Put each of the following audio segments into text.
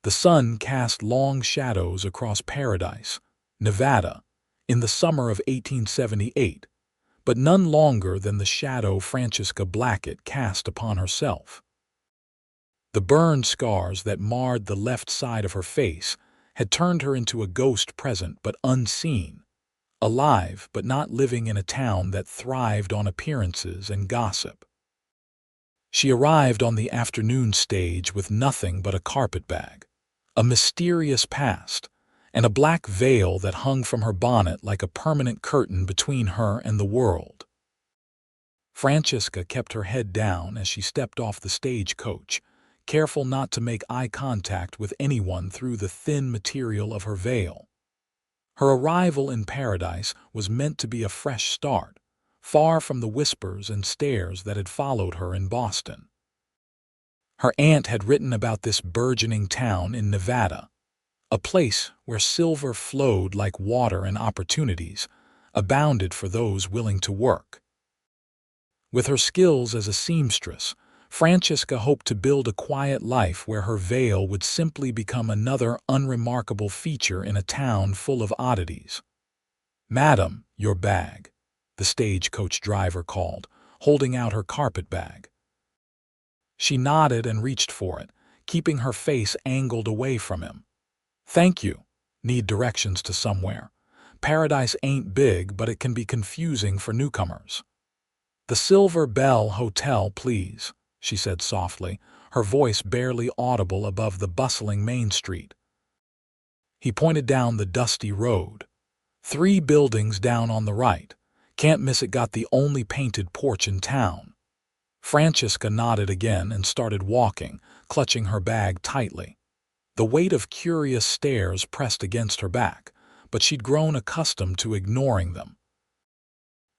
The sun cast long shadows across Paradise, Nevada, in the summer of 1878, but none longer than the shadow Francesca Blackett cast upon herself. The burn scars that marred the left side of her face had turned her into a ghost present but unseen, alive but not living in a town that thrived on appearances and gossip. She arrived on the afternoon stage with nothing but a carpetbag, a mysterious past, and a black veil that hung from her bonnet like a permanent curtain between her and the world. Francesca kept her head down as she stepped off the stagecoach, careful not to make eye contact with anyone through the thin material of her veil. Her arrival in Paradise was meant to be a fresh start, far from the whispers and stares that had followed her in Boston. Her aunt had written about this burgeoning town in Nevada, a place where silver flowed like water and opportunities abounded for those willing to work. With her skills as a seamstress, Francesca hoped to build a quiet life where her veil would simply become another unremarkable feature in a town full of oddities. "Madam, your bag," the stagecoach driver called, holding out her carpetbag. She nodded and reached for it, keeping her face angled away from him. "Thank you. Need directions to somewhere. Paradise ain't big, but it can be confusing for newcomers." "The Silver Bell Hotel, please," she said softly, her voice barely audible above the bustling Main Street. He pointed down the dusty road. "3 buildings down on the right. Can't miss it, got the only painted porch in town." Francesca nodded again and started walking, clutching her bag tightly. The weight of curious stares pressed against her back, but she'd grown accustomed to ignoring them.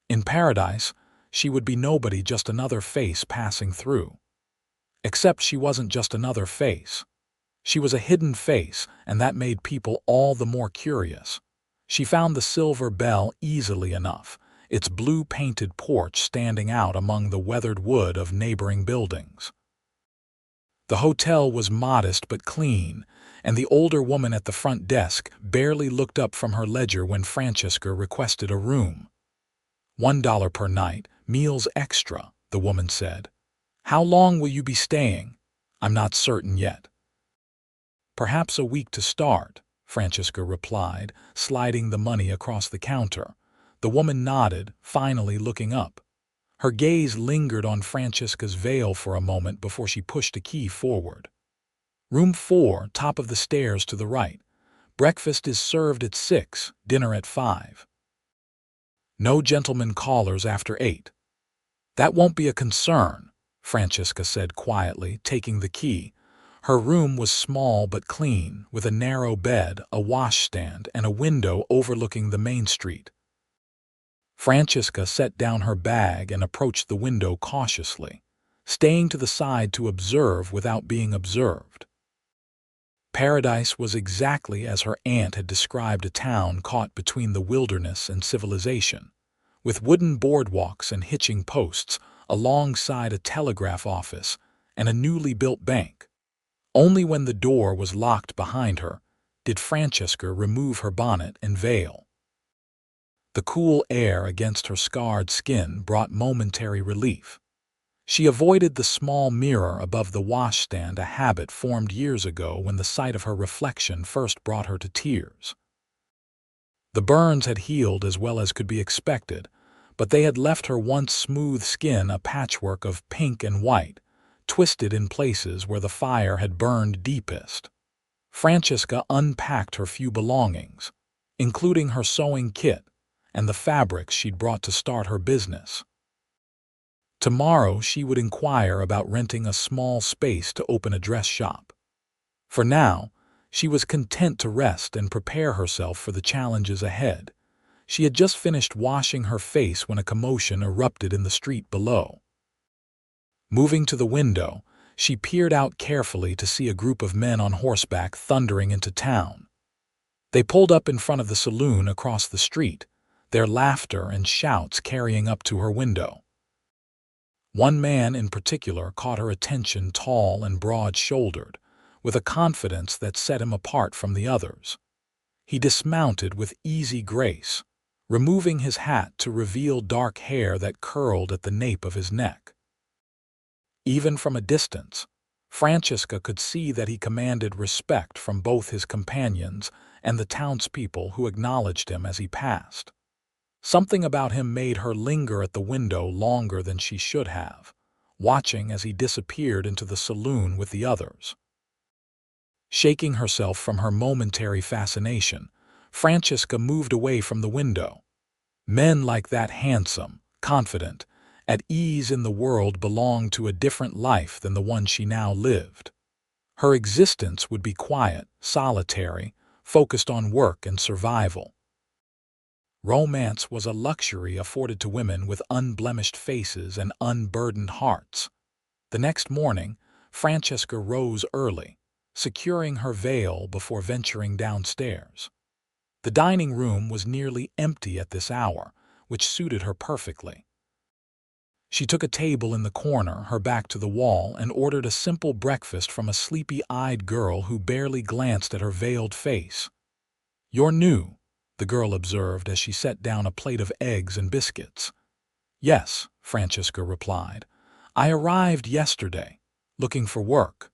In Paradise, she would be nobody, just another face passing through. Except she wasn't just another face. She was a hidden face, and that made people all the more curious. She found the Silver Bell easily enough, its blue-painted porch standing out among the weathered wood of neighboring buildings. The hotel was modest but clean, and the older woman at the front desk barely looked up from her ledger when Francesca requested a room. $1 per night, meals extra, the woman said. "How long will you be staying?" "I'm not certain yet." "Perhaps a week to start," Francesca replied, sliding the money across the counter. The woman nodded, finally looking up. Her gaze lingered on Francesca's veil for a moment before she pushed a key forward. "Room 4, top of the stairs to the right. Breakfast is served at 6, dinner at 5. No gentlemen callers after 8. "That won't be a concern," Francesca said quietly, taking the key. Her room was small but clean, with a narrow bed, a washstand, and a window overlooking the main street. Francesca set down her bag and approached the window cautiously, staying to the side to observe without being observed. Paradise was exactly as her aunt had described a town caught between the wilderness and civilization, with wooden boardwalks and hitching posts alongside a telegraph office and a newly built bank. Only when the door was locked behind her did Francesca remove her bonnet and veil. The cool air against her scarred skin brought momentary relief. She avoided the small mirror above the washstand, a habit formed years ago when the sight of her reflection first brought her to tears. The burns had healed as well as could be expected, but they had left her once smooth skin a patchwork of pink and white, twisted in places where the fire had burned deepest. Francesca unpacked her few belongings, including her sewing kit and the fabrics she'd brought to start her business. Tomorrow she would inquire about renting a small space to open a dress shop. For now, she was content to rest and prepare herself for the challenges ahead. She had just finished washing her face when a commotion erupted in the street below. Moving to the window, she peered out carefully to see a group of men on horseback thundering into town. They pulled up in front of the saloon across the street, their laughter and shouts carrying up to her window. One man in particular caught her attention, tall and broad-shouldered, with a confidence that set him apart from the others. He dismounted with easy grace, removing his hat to reveal dark hair that curled at the nape of his neck. Even from a distance, Francesca could see that he commanded respect from both his companions and the townspeople who acknowledged him as he passed. Something about him made her linger at the window longer than she should have, watching as he disappeared into the saloon with the others. Shaking herself from her momentary fascination, Francesca moved away from the window. Men like that, handsome, confident, at ease in the world, belonged to a different life than the one she now lived. Her existence would be quiet, solitary, focused on work and survival. Romance was a luxury afforded to women with unblemished faces and unburdened hearts. The next morning, Francesca rose early, securing her veil before venturing downstairs. The dining room was nearly empty at this hour, which suited her perfectly. She took a table in the corner, her back to the wall, and ordered a simple breakfast from a sleepy-eyed girl who barely glanced at her veiled face. "You're new," the girl observed as she set down a plate of eggs and biscuits. "Yes," Francesca replied. "I arrived yesterday, looking for work.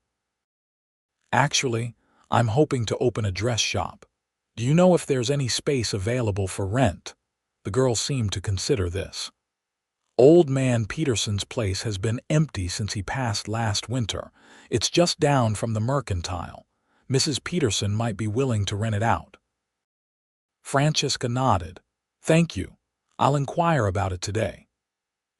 Actually, I'm hoping to open a dress shop. Do you know if there's any space available for rent?" The girl seemed to consider this. "Old man Peterson's place has been empty since he passed last winter. It's just down from the Mercantile. Mrs. Peterson might be willing to rent it out." Francesca nodded. "Thank you. I'll inquire about it today."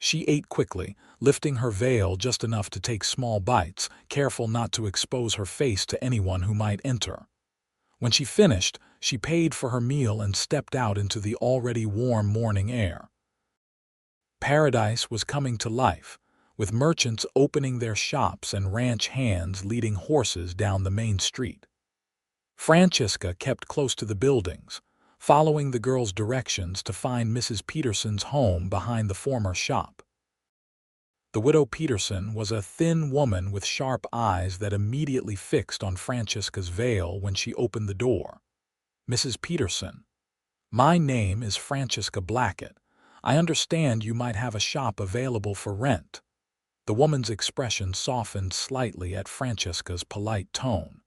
She ate quickly, lifting her veil just enough to take small bites, careful not to expose her face to anyone who might enter. When she finished, she paid for her meal and stepped out into the already warm morning air. Paradise was coming to life, with merchants opening their shops and ranch hands leading horses down the main street. Francesca kept close to the buildings, following the girl's directions to find Mrs. Peterson's home behind the former shop. The widow Peterson was a thin woman with sharp eyes that immediately fixed on Francesca's veil when she opened the door. "Mrs. Peterson, my name is Francesca Blackett. I understand you might have a shop available for rent." The woman's expression softened slightly at Francesca's polite tone.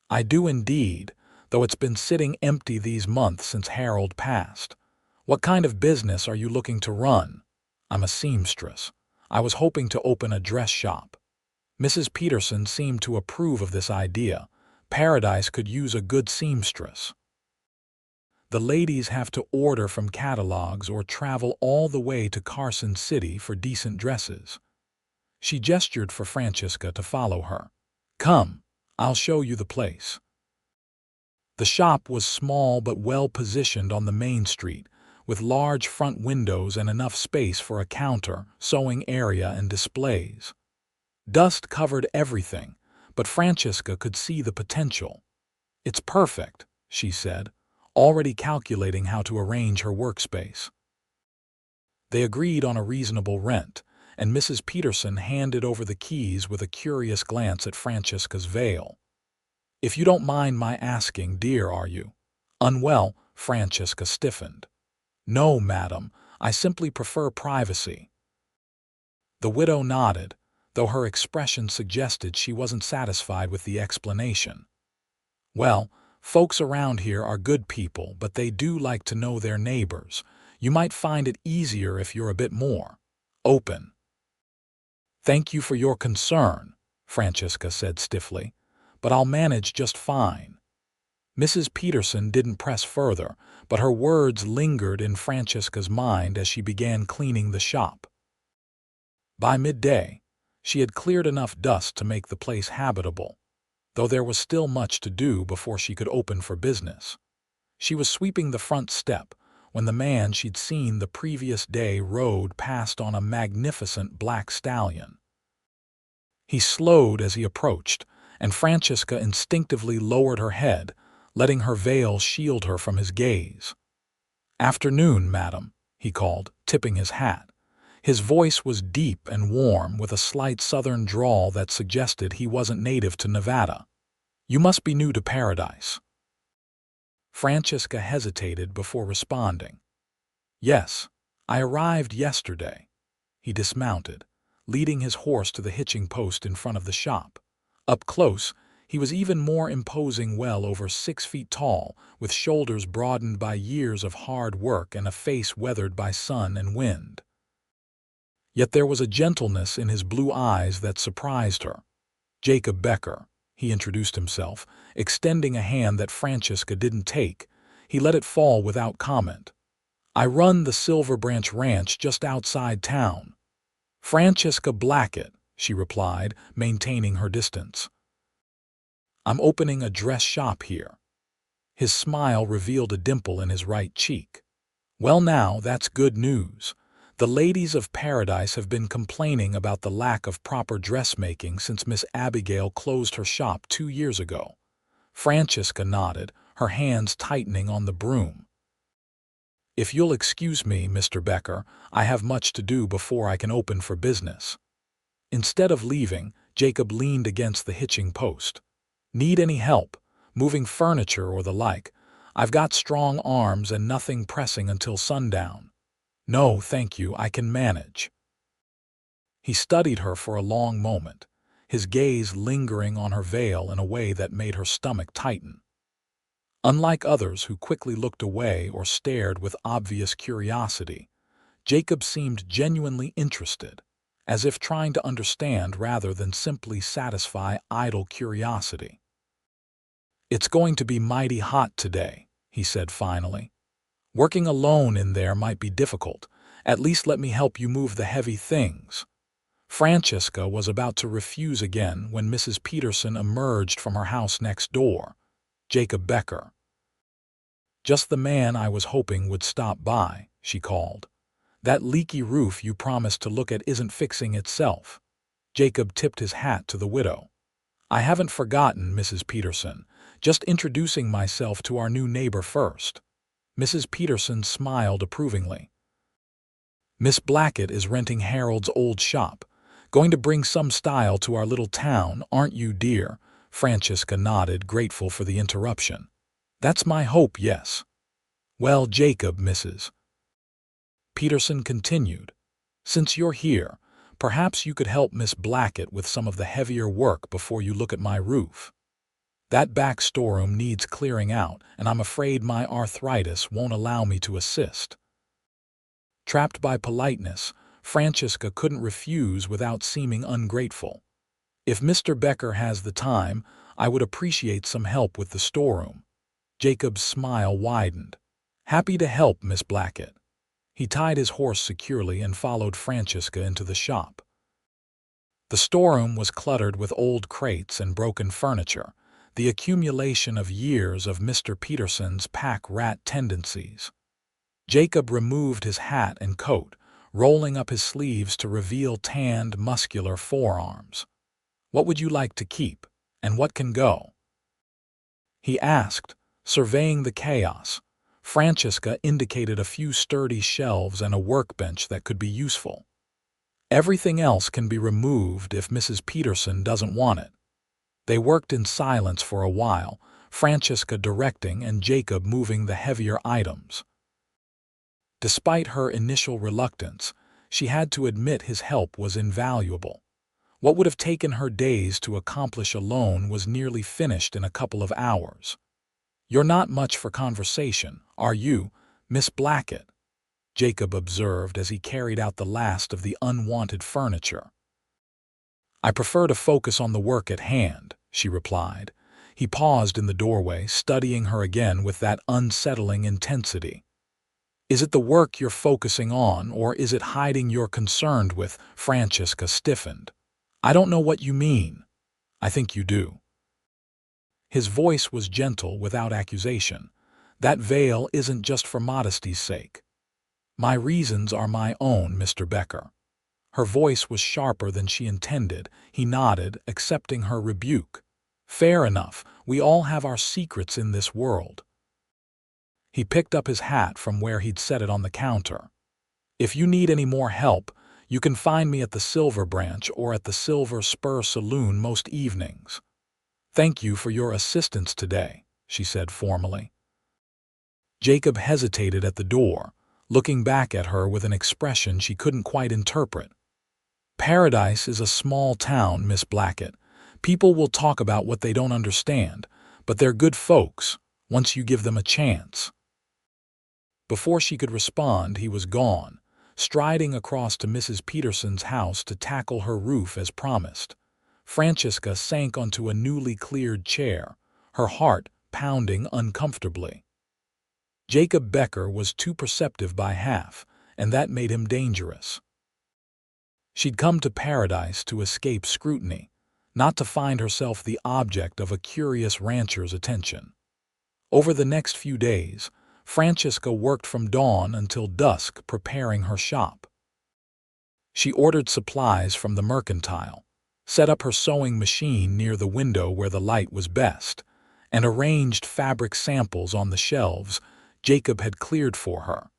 "I do indeed, though it's been sitting empty these months since Harold passed. What kind of business are you looking to run?" "I'm a seamstress. I was hoping to open a dress shop." Mrs. Peterson seemed to approve of this idea. Paradise could use a good seamstress. "The ladies have to order from catalogs or travel all the way to Carson City for decent dresses." She gestured for Francesca to follow her. "Come, I'll show you the place." The shop was small but well positioned on the main street, with large front windows and enough space for a counter, sewing area, and displays. Dust covered everything, but Francesca could see the potential. "It's perfect," she said, already calculating how to arrange her workspace. They agreed on a reasonable rent, and Mrs. Peterson handed over the keys with a curious glance at Francesca's veil. "If you don't mind my asking, dear, are you unwell?" Francesca stiffened. "No, madam, I simply prefer privacy." The widow nodded, though her expression suggested she wasn't satisfied with the explanation. "Well, folks around here are good people, but they do like to know their neighbors. You might find it easier if you're a bit more open." "Thank you for your concern," Francesca said stiffly, "but I'll manage just fine." Mrs. Peterson didn't press further, but her words lingered in Francesca's mind as she began cleaning the shop. By midday, she had cleared enough dust to make the place habitable, though there was still much to do before she could open for business. She was sweeping the front step when the man she'd seen the previous day rode past on a magnificent black stallion. He slowed as he approached, and Francesca instinctively lowered her head, letting her veil shield her from his gaze. "Afternoon, madam," he called, tipping his hat. His voice was deep and warm, with a slight southern drawl that suggested he wasn't native to Nevada. "You must be new to Paradise." Francesca hesitated before responding. "Yes, I arrived yesterday." He dismounted, leading his horse to the hitching post in front of the shop. Up close, he was even more imposing, well over 6 feet tall, with shoulders broadened by years of hard work and a face weathered by sun and wind. Yet there was a gentleness in his blue eyes that surprised her. "Jacob Becker," he introduced himself, extending a hand that Francesca didn't take. He let it fall without comment. "I run the Silver Branch Ranch just outside town." "Francesca Blackett," she replied, maintaining her distance. "I'm opening a dress shop here." His smile revealed a dimple in his right cheek. "Well now, that's good news. The ladies of Paradise have been complaining about the lack of proper dressmaking since Miss Abigail closed her shop 2 years ago." Francesca nodded, her hands tightening on the broom. "If you'll excuse me, Mr. Becker, I have much to do before I can open for business." Instead of leaving, Jacob leaned against the hitching post. "Need any help, moving furniture or the like? I've got strong arms and nothing pressing until sundown." "No, thank you, I can manage." He studied her for a long moment, his gaze lingering on her veil in a way that made her stomach tighten. Unlike others who quickly looked away or stared with obvious curiosity, Jacob seemed genuinely interested, as if trying to understand rather than simply satisfy idle curiosity. "It's going to be mighty hot today," he said finally. "Working alone in there might be difficult. At least let me help you move the heavy things." Francesca was about to refuse again when Mrs. Peterson emerged from her house next door. "Jacob Becker." "Just the man I was hoping would stop by," she called. "That leaky roof you promised to look at isn't fixing itself." Jacob tipped his hat to the widow. "I haven't forgotten, Mrs. Peterson. Just introducing myself to our new neighbor first." Mrs. Peterson smiled approvingly. "Miss Blackett is renting Harold's old shop. Going to bring some style to our little town, aren't you, dear?" Francesca nodded, grateful for the interruption. "That's my hope, yes." "Well, Jacob, Mrs. Peterson continued, "since you're here, perhaps you could help Miss Blackett with some of the heavier work before you look at my roof. That back storeroom needs clearing out, and I'm afraid my arthritis won't allow me to assist." Trapped by politeness, Francesca couldn't refuse without seeming ungrateful. "If Mr. Becker has the time, I would appreciate some help with the storeroom." Jacob's smile widened. "Happy to help, Miss Blackett." He tied his horse securely and followed Francesca into the shop. The storeroom was cluttered with old crates and broken furniture, the accumulation of years of Mr. Peterson's pack-rat tendencies. Jacob removed his hat and coat, rolling up his sleeves to reveal tanned, muscular forearms. "What would you like to keep, and what can go?" he asked, surveying the chaos. Francesca indicated a few sturdy shelves and a workbench that could be useful. "Everything else can be removed if Mrs. Peterson doesn't want it." They worked in silence for a while, Francesca directing and Jacob moving the heavier items. Despite her initial reluctance, she had to admit his help was invaluable. What would have taken her days to accomplish alone was nearly finished in a couple of hours. "You're not much for conversation, are you, Miss Blackett?" Jacob observed as he carried out the last of the unwanted furniture. "I prefer to focus on the work at hand," she replied. He paused in the doorway, studying her again with that unsettling intensity. "Is it the work you're focusing on, or is it hiding you're concerned with?" Francesca stiffened. "I don't know what you mean." "I think you do." His voice was gentle without accusation. "That veil isn't just for modesty's sake." "My reasons are my own, Mr. Becker." Her voice was sharper than she intended. He nodded, accepting her rebuke. "Fair enough, we all have our secrets in this world." He picked up his hat from where he'd set it on the counter. "If you need any more help, You can find me at the Silver Branch or at the Silver Spur Saloon most evenings. Thank you for your assistance today, she said formally. Jacob hesitated at the door, looking back at her with an expression she couldn't quite interpret. Paradise is a small town, Miss Blackett. People will talk about what they don't understand, but they're good folks, once you give them a chance. Before she could respond, he was gone, striding across to Mrs. Peterson's house to tackle her roof as promised. Francesca sank onto a newly cleared chair, her heart pounding uncomfortably. Jacob Becker was too perceptive by half, and that made him dangerous. She'd come to Paradise to escape scrutiny, not to find herself the object of a curious rancher's attention. Over the next few days, Francesca worked from dawn until dusk preparing her shop. She ordered supplies from the mercantile, set up her sewing machine near the window where the light was best, and arranged fabric samples on the shelves Jacob had cleared for her.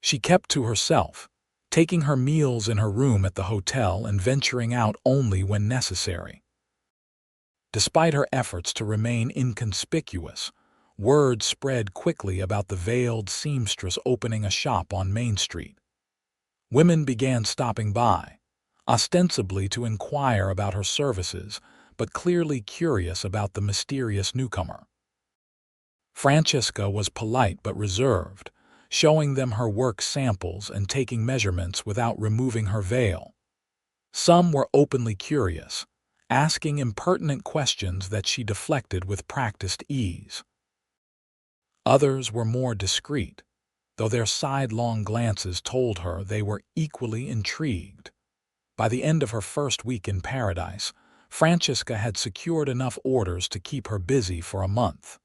She kept to herself, taking her meals in her room at the hotel and venturing out only when necessary. Despite her efforts to remain inconspicuous, word spread quickly about the veiled seamstress opening a shop on Main Street. Women began stopping by, ostensibly to inquire about her services, but clearly curious about the mysterious newcomer. Francesca was polite but reserved, showing them her work samples and taking measurements without removing her veil. Some were openly curious, asking impertinent questions that she deflected with practiced ease. Others were more discreet, though their sidelong glances told her they were equally intrigued. By the end of her first week in Paradise, Francesca had secured enough orders to keep her busy for a month.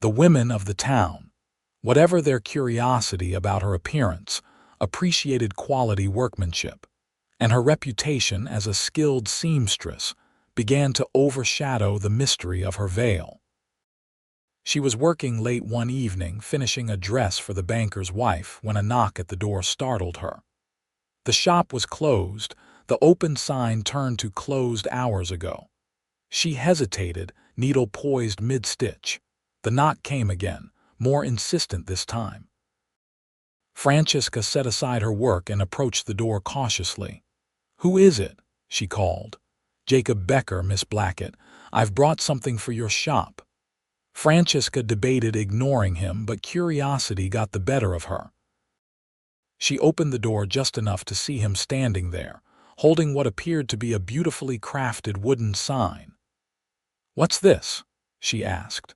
The women of the town, whatever their curiosity about her appearance, appreciated quality workmanship, and her reputation as a skilled seamstress began to overshadow the mystery of her veil. She was working late one evening finishing a dress for the banker's wife when a knock at the door startled her. The shop was closed, the open sign turned to closed hours ago. She hesitated, needle poised mid-stitch. The knock came again, more insistent this time. Francesca set aside her work and approached the door cautiously. "Who is it?" she called. "Jacob Becker, Miss Blackett. I've brought something for your shop." Francesca debated ignoring him, but curiosity got the better of her. She opened the door just enough to see him standing there, holding what appeared to be a beautifully crafted wooden sign. "What's this?" she asked.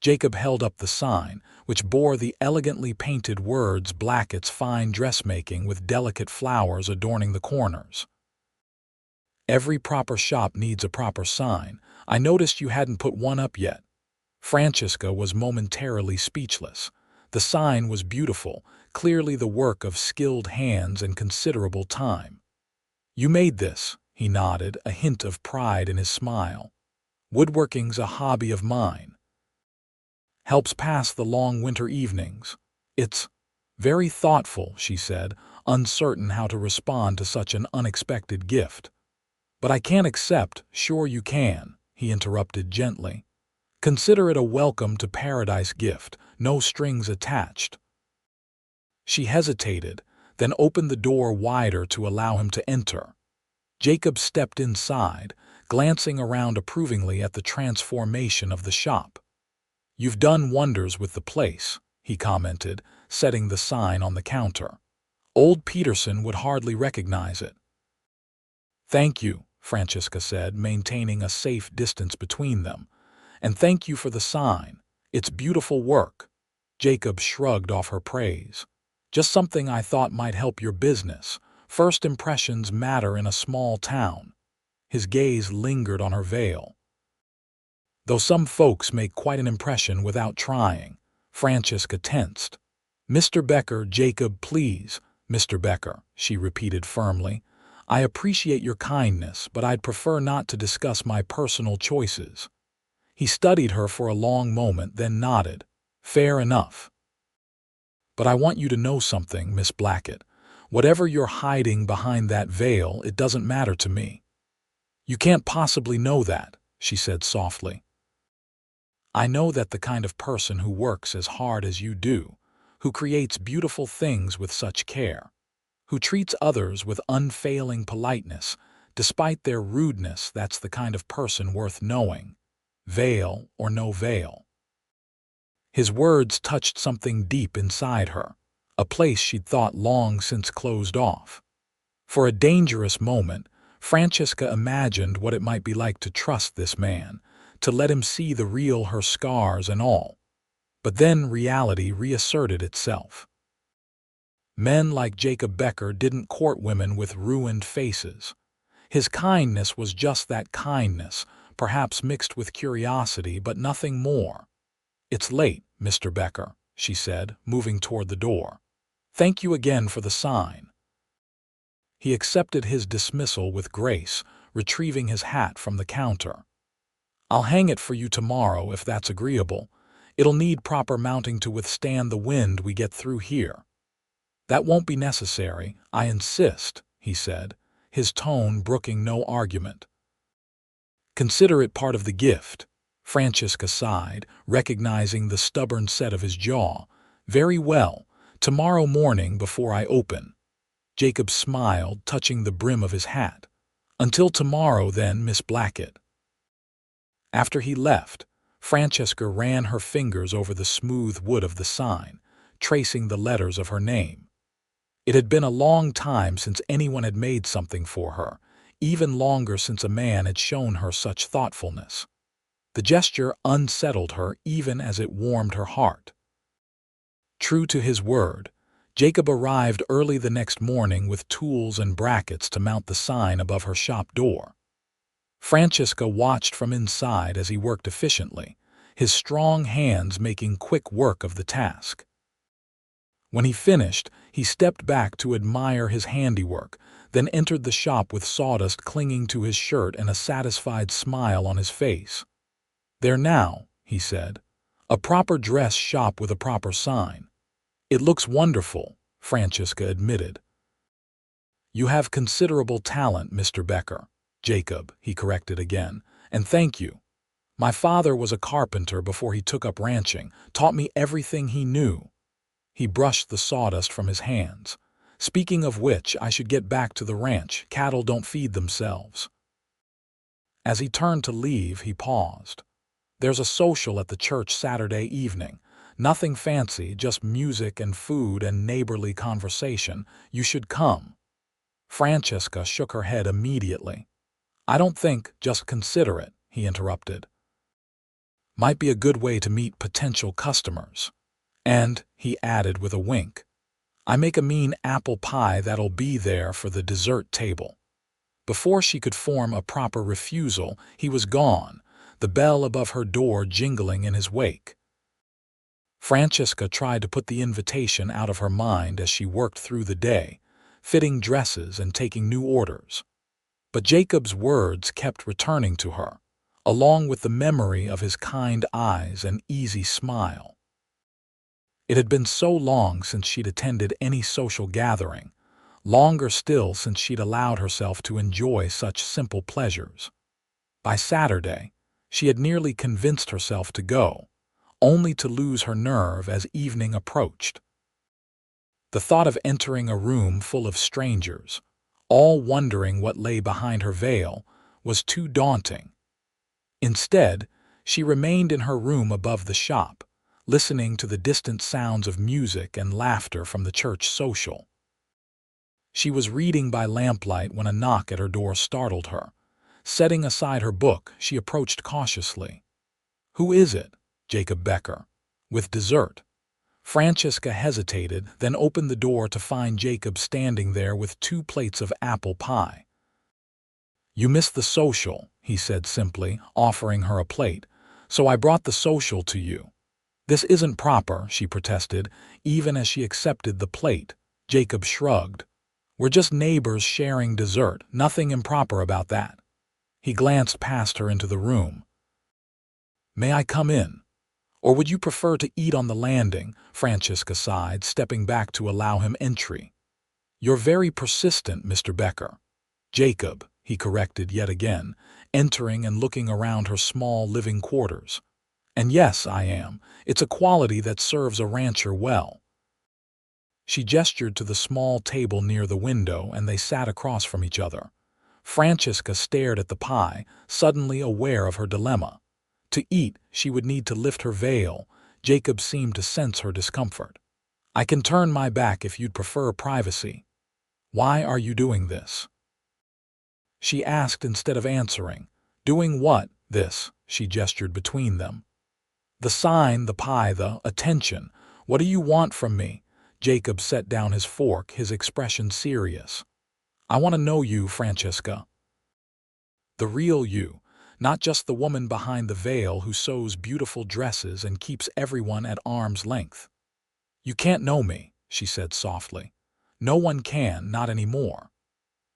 Jacob held up the sign, which bore the elegantly painted words Blackett's Fine Dressmaking with delicate flowers adorning the corners. "Every proper shop needs a proper sign. I noticed you hadn't put one up yet." Francesca was momentarily speechless. The sign was beautiful, clearly the work of skilled hands and considerable time. "You made this," he nodded, a hint of pride in his smile. "Woodworking's a hobby of mine. Helps pass the long winter evenings. It's very thoughtful," she said, uncertain how to respond to such an unexpected gift. "But I can't accept." "Sure you can," he interrupted gently. "Consider it a welcome to Paradise gift, no strings attached." She hesitated, then opened the door wider to allow him to enter. Jacob stepped inside, glancing around approvingly at the transformation of the shop. "You've done wonders with the place," he commented, setting the sign on the counter. "Old Peterson would hardly recognize it." "Thank you," Francesca said, maintaining a safe distance between them. "And thank you for the sign. It's beautiful work." Jacob shrugged off her praise. "Just something I thought might help your business. First impressions matter in a small town." His gaze lingered on her veil. "Though some folks make quite an impression without trying." Francesca tensed. "Mr. Becker, Jacob, please." "Mr. Becker," she repeated firmly. "I appreciate your kindness, but I'd prefer not to discuss my personal choices." He studied her for a long moment, then nodded. "Fair enough. But I want you to know something, Miss Blackett. Whatever you're hiding behind that veil, it doesn't matter to me." "You can't possibly know that," she said softly. "I know that the kind of person who works as hard as you do, who creates beautiful things with such care, who treats others with unfailing politeness, despite their rudeness, that's the kind of person worth knowing, veil or no veil." His words touched something deep inside her, a place she'd thought long since closed off. For a dangerous moment, Francesca imagined what it might be like to trust this man, to let him see the real her scars and all. But then reality reasserted itself. Men like Jacob Becker didn't court women with ruined faces. His kindness was just that kindness, perhaps mixed with curiosity, but nothing more. "It's late, Mr. Becker," she said, moving toward the door. "Thank you again for the sign." He accepted his dismissal with grace, retrieving his hat from the counter. "I'll hang it for you tomorrow if that's agreeable. It'll need proper mounting to withstand the wind we get through here." "That won't be necessary, I insist," he said, his tone brooking no argument. "Consider it part of the gift." Francesca sighed, recognizing the stubborn set of his jaw. "Very well, tomorrow morning before I open." Jacob smiled, touching the brim of his hat. "Until tomorrow, then, Miss Blackett." After he left, Francesca ran her fingers over the smooth wood of the sign, tracing the letters of her name. It had been a long time since anyone had made something for her, even longer since a man had shown her such thoughtfulness. The gesture unsettled her even as it warmed her heart. True to his word, Jacob arrived early the next morning with tools and brackets to mount the sign above her shop door. Francesca watched from inside as he worked efficiently, his strong hands making quick work of the task. When he finished, he stepped back to admire his handiwork, then entered the shop with sawdust clinging to his shirt and a satisfied smile on his face. "There now," he said, "a proper dress shop with a proper sign." "It looks wonderful," Francesca admitted. "You have considerable talent, Mr. Becker." "Jacob," he corrected again, "and thank you. My father was a carpenter before he took up ranching, taught me everything he knew." He brushed the sawdust from his hands. "Speaking of which, I should get back to the ranch. Cattle don't feed themselves." As he turned to leave, he paused. "There's a social at the church Saturday evening. Nothing fancy, just music and food and neighborly conversation. You should come." Francesca shook her head immediately. "I don't think, just consider it," he interrupted. "Might be a good way to meet potential customers. And," he added with a wink, "I make a mean apple pie that'll be there for the dessert table." Before she could form a proper refusal, he was gone, the bell above her door jingling in his wake. Francesca tried to put the invitation out of her mind as she worked through the day, fitting dresses and taking new orders. But Jacob's words kept returning to her, along with the memory of his kind eyes and easy smile. It had been so long since she'd attended any social gathering, longer still since she'd allowed herself to enjoy such simple pleasures. By Saturday, she had nearly convinced herself to go, only to lose her nerve as evening approached. The thought of entering a room full of strangers, all wondering what lay behind her veil, was too daunting. Instead, she remained in her room above the shop, listening to the distant sounds of music and laughter from the church social. She was reading by lamplight when a knock at her door startled her. Setting aside her book, she approached cautiously. "Who is it?" "Jacob Becker." "With dessert." Francesca hesitated, then opened the door to find Jacob standing there with 2 plates of apple pie. "You missed the social," he said simply, offering her a plate, "so I brought the social to you." "This isn't proper," she protested, even as she accepted the plate. Jacob shrugged. "We're just neighbors sharing dessert, nothing improper about that." He glanced past her into the room. "May I come in? Or would you prefer to eat on the landing?" Francesca sighed, stepping back to allow him entry. You're very persistent, Mr. Becker. Jacob, he corrected yet again, entering and looking around her small living quarters. And yes, I am. It's a quality that serves a rancher well. She gestured to the small table near the window, and they sat across from each other. Francesca stared at the pie, suddenly aware of her dilemma. To eat, she would need to lift her veil. Jacob seemed to sense her discomfort. I can turn my back if you'd prefer privacy. Why are you doing this? She asked instead of answering. Doing what, this? She gestured between them. The sign, the pie, the attention. What do you want from me? Jacob set down his fork, his expression serious. I want to know you, Francesca. The real you, not just the woman behind the veil who sews beautiful dresses and keeps everyone at arm's length. You can't know me, she said softly. No one can, not anymore.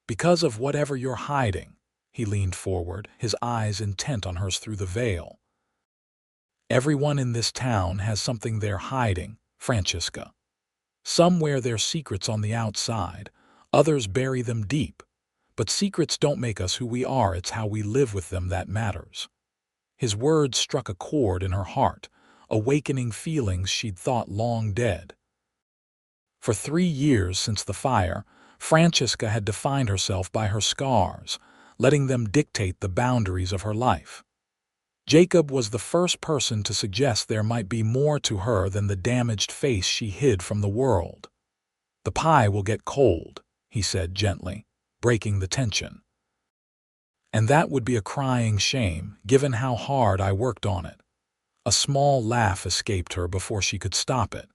Because of whatever you're hiding. He leaned forward, his eyes intent on hers through the veil. Everyone in this town has something they're hiding, Francesca. Some wear their secrets on the outside, others bury them deep. But secrets don't make us who we are, it's how we live with them that matters. His words struck a chord in her heart, awakening feelings she'd thought long dead. For 3 years since the fire, Francesca had defined herself by her scars, letting them dictate the boundaries of her life. Jacob was the first person to suggest there might be more to her than the damaged face she hid from the world. The pie will get cold, he said gently, breaking the tension. And that would be a crying shame, given how hard I worked on it. A small laugh escaped her before she could stop it.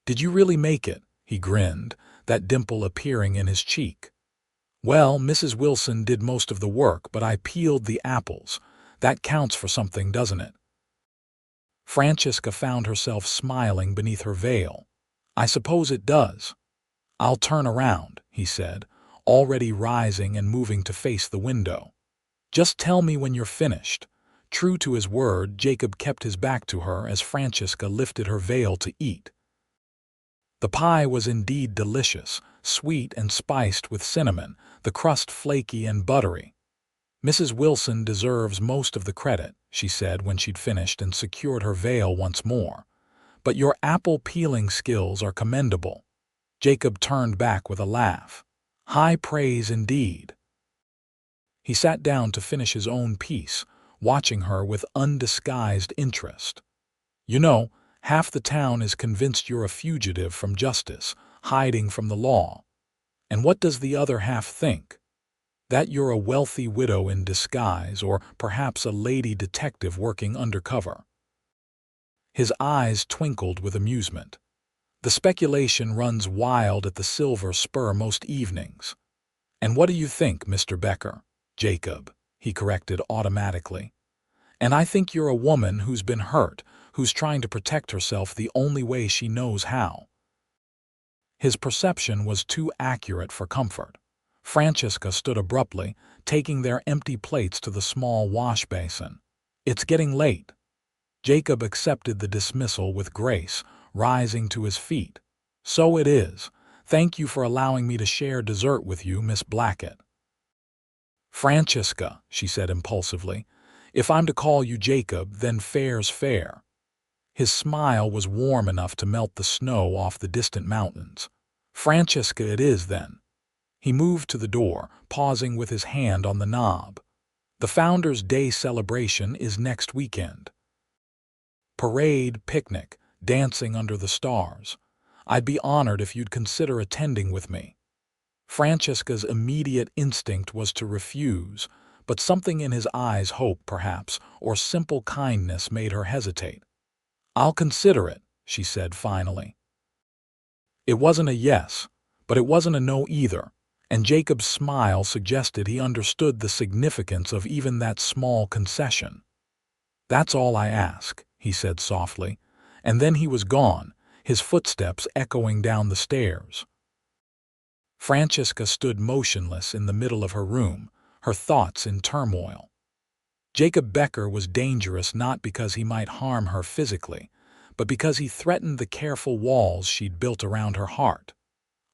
Did you really make it? He grinned, that dimple appearing in his cheek. Well, Mrs. Wilson did most of the work, but I peeled the apples. That counts for something, doesn't it? Francesca found herself smiling beneath her veil. I suppose it does. I'll turn around, he said, already rising and moving to face the window. Just tell me when you're finished. True to his word, Jacob kept his back to her as Francesca lifted her veil to eat. The pie was indeed delicious, sweet and spiced with cinnamon, the crust flaky and buttery. Mrs. Wilson deserves most of the credit, she said when she'd finished and secured her veil once more. But your apple peeling skills are commendable. Jacob turned back with a laugh. High praise indeed. He sat down to finish his own piece, watching her with undisguised interest. You know, half the town is convinced you're a fugitive from justice, hiding from the law. And what does the other half think? That you're a wealthy widow in disguise, or perhaps a lady detective working undercover. His eyes twinkled with amusement. The speculation runs wild at the Silver Spur most evenings. And what do you think, Mr. Becker? Jacob, he corrected automatically. And I think you're a woman who's been hurt, who's trying to protect herself the only way she knows how. His perception was too accurate for comfort. Francesca stood abruptly, taking their empty plates to the small wash basin. It's getting late. Jacob accepted the dismissal with grace, rising to his feet. So it is. Thank you for allowing me to share dessert with you, Miss Blackett. Francesca, she said impulsively, if I'm to call you Jacob, then fair's fair. His smile was warm enough to melt the snow off the distant mountains. Francesca it is, then. He moved to the door, pausing with his hand on the knob. The Founders' Day celebration is next weekend. Parade, picnic, dancing under the stars. I'd be honored if you'd consider attending with me. Francesca's immediate instinct was to refuse, but something in his eyes, hope perhaps, or simple kindness, made her hesitate. I'll consider it, she said finally. It wasn't a yes, but it wasn't a no either, and Jacob's smile suggested he understood the significance of even that small concession. That's all I ask, he said softly, and then he was gone, his footsteps echoing down the stairs. Francesca stood motionless in the middle of her room, her thoughts in turmoil. Jacob Becker was dangerous not because he might harm her physically, but because he threatened the careful walls she'd built around her heart.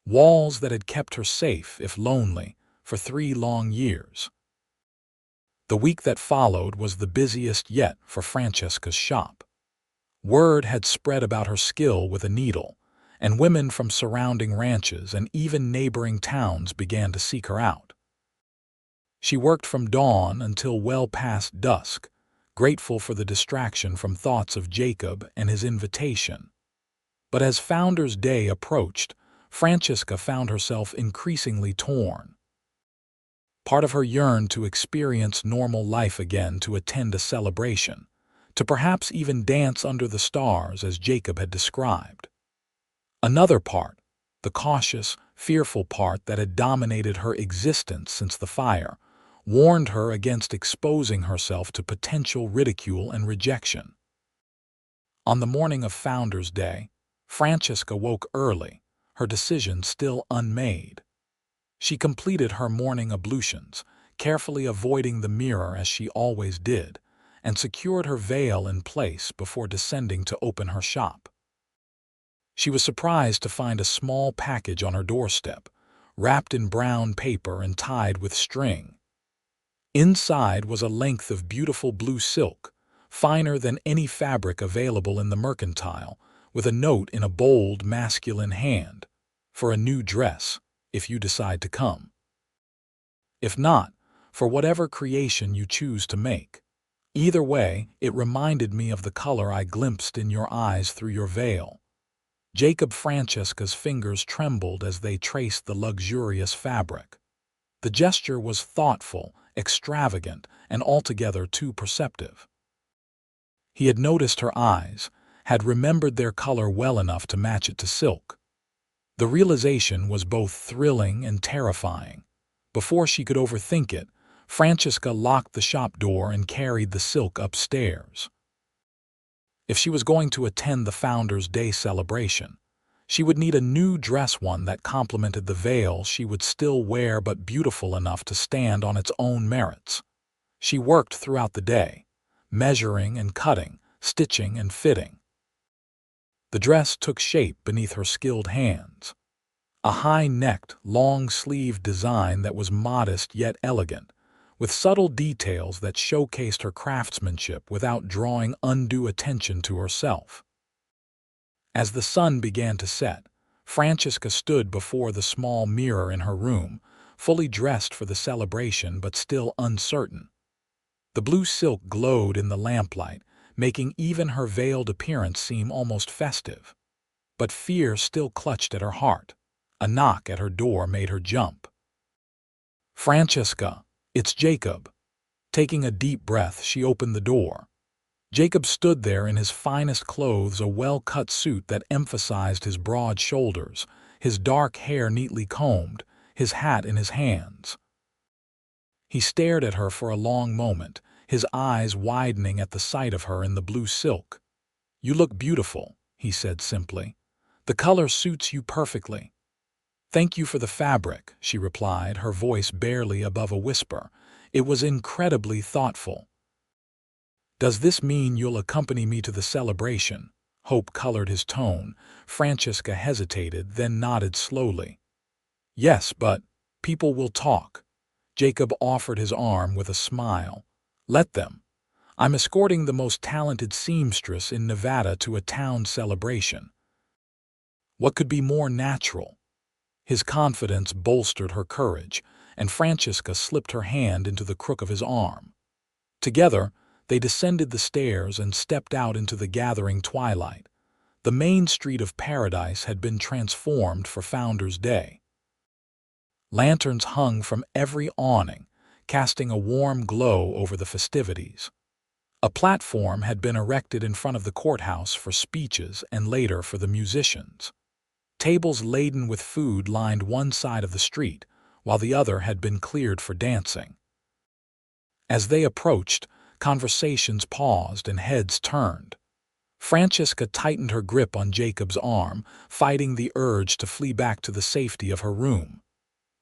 walls that had kept her safe, if lonely, for 3 long years. The week that followed was the busiest yet for Francesca's shop. Word had spread about her skill with a needle, and women from surrounding ranches and even neighboring towns began to seek her out. She worked from dawn until well past dusk, grateful for the distraction from thoughts of Jacob and his invitation. But as Founder's Day approached, Francesca found herself increasingly torn. Part of her yearned to experience normal life again, to attend a celebration, to perhaps even dance under the stars as Jacob had described. Another part, the cautious, fearful part that had dominated her existence since the fire, warned her against exposing herself to potential ridicule and rejection. On the morning of Founder's Day, Francesca woke early, her decision still unmade. She completed her morning ablutions, carefully avoiding the mirror as she always did, and secured her veil in place before descending to open her shop. She was surprised to find a small package on her doorstep, wrapped in brown paper and tied with string. Inside was a length of beautiful blue silk, finer than any fabric available in the mercantile, with a note in a bold, masculine hand: "For a new dress, if you decide to come. If not, for whatever creation you choose to make. Either way, it reminded me of the color I glimpsed in your eyes through your veil." Francesca's fingers trembled as they traced the luxurious fabric. The gesture was thoughtful, extravagant, and altogether too perceptive. He had noticed her eyes, had remembered their color well enough to match it to silk. The realization was both thrilling and terrifying. Before she could overthink it, Francesca locked the shop door and carried the silk upstairs. If she was going to attend the Founder's Day celebration, she would need a new dress, one that complemented the veil she would still wear but beautiful enough to stand on its own merits. She worked throughout the day, measuring and cutting, stitching and fitting. The dress took shape beneath her skilled hands. A high-necked, long-sleeved design that was modest yet elegant, with subtle details that showcased her craftsmanship without drawing undue attention to herself. As the sun began to set, Francesca stood before the small mirror in her room, fully dressed for the celebration but still uncertain. The blue silk glowed in the lamplight, making even her veiled appearance seem almost festive. But fear still clutched at her heart. A knock at her door made her jump. "Francesca, it's Jacob." Taking a deep breath, she opened the door. Jacob stood there in his finest clothes, a well-cut suit that emphasized his broad shoulders, his dark hair neatly combed, his hat in his hands. He stared at her for a long moment, his eyes widening at the sight of her in the blue silk. "You look beautiful," he said simply. "The color suits you perfectly." "Thank you for the fabric," she replied, her voice barely above a whisper. "It was incredibly thoughtful." "Does this mean you'll accompany me to the celebration?" Hope colored his tone. Francesca hesitated, then nodded slowly. "Yes, but people will talk." Jacob offered his arm with a smile. "Let them. I'm escorting the most talented seamstress in Nevada to a town celebration." What could be more natural? His confidence bolstered her courage, and Francesca slipped her hand into the crook of his arm. Together, they descended the stairs and stepped out into the gathering twilight. The main street of Paradise had been transformed for Founder's Day. Lanterns hung from every awning, casting a warm glow over the festivities. A platform had been erected in front of the courthouse for speeches and later for the musicians. Tables laden with food lined one side of the street, while the other had been cleared for dancing. As they approached, conversations paused and heads turned. Francesca tightened her grip on Jacob's arm, fighting the urge to flee back to the safety of her room.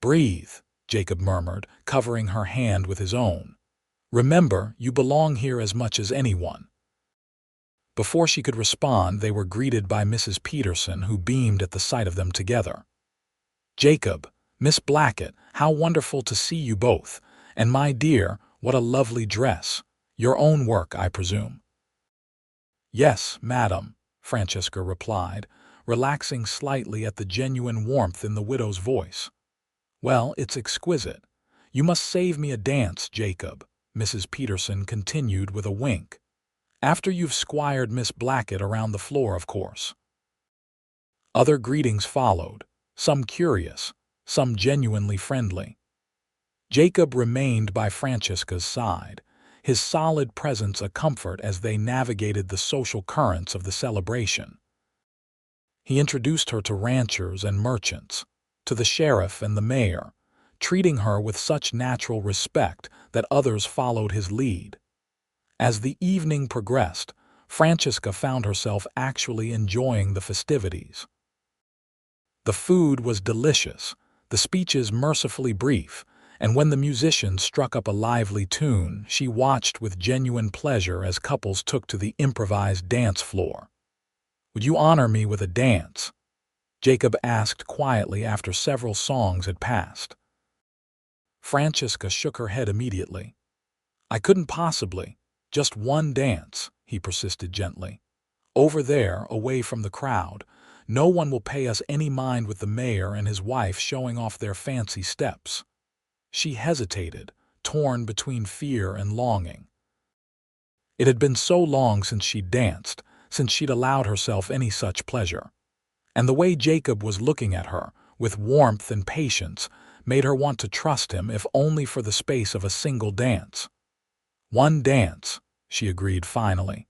"Breathe," Jacob murmured, covering her hand with his own. "Remember, you belong here as much as anyone." Before she could respond, they were greeted by Mrs. Peterson, who beamed at the sight of them together. Jacob, Miss Blackett, how wonderful to see you both. And my dear, what a lovely dress. Your own work, I presume. Yes, madam, Francesca replied, relaxing slightly at the genuine warmth in the widow's voice. Well, it's exquisite. You must save me a dance, Jacob, Mrs. Peterson continued with a wink. After you've squired Miss Blackett around the floor, of course. Other greetings followed, some curious, some genuinely friendly. Jacob remained by Francesca's side, his solid presence a comfort as they navigated the social currents of the celebration. He introduced her to ranchers and merchants, to the sheriff and the mayor, treating her with such natural respect that others followed his lead. As the evening progressed, Francesca found herself actually enjoying the festivities. The food was delicious, the speeches mercifully brief, and when the musicians struck up a lively tune, she watched with genuine pleasure as couples took to the improvised dance floor. "Would you honor me with a dance?" Jacob asked quietly after several songs had passed. Francesca shook her head immediately. "I couldn't possibly. Just one dance," he persisted gently. "Over there, away from the crowd. No one will pay us any mind with the mayor and his wife showing off their fancy steps." She hesitated, torn between fear and longing. It had been so long since she'd danced, since she'd allowed herself any such pleasure. And the way Jacob was looking at her, with warmth and patience, made her want to trust him if only for the space of a single dance. "One dance," she agreed finally.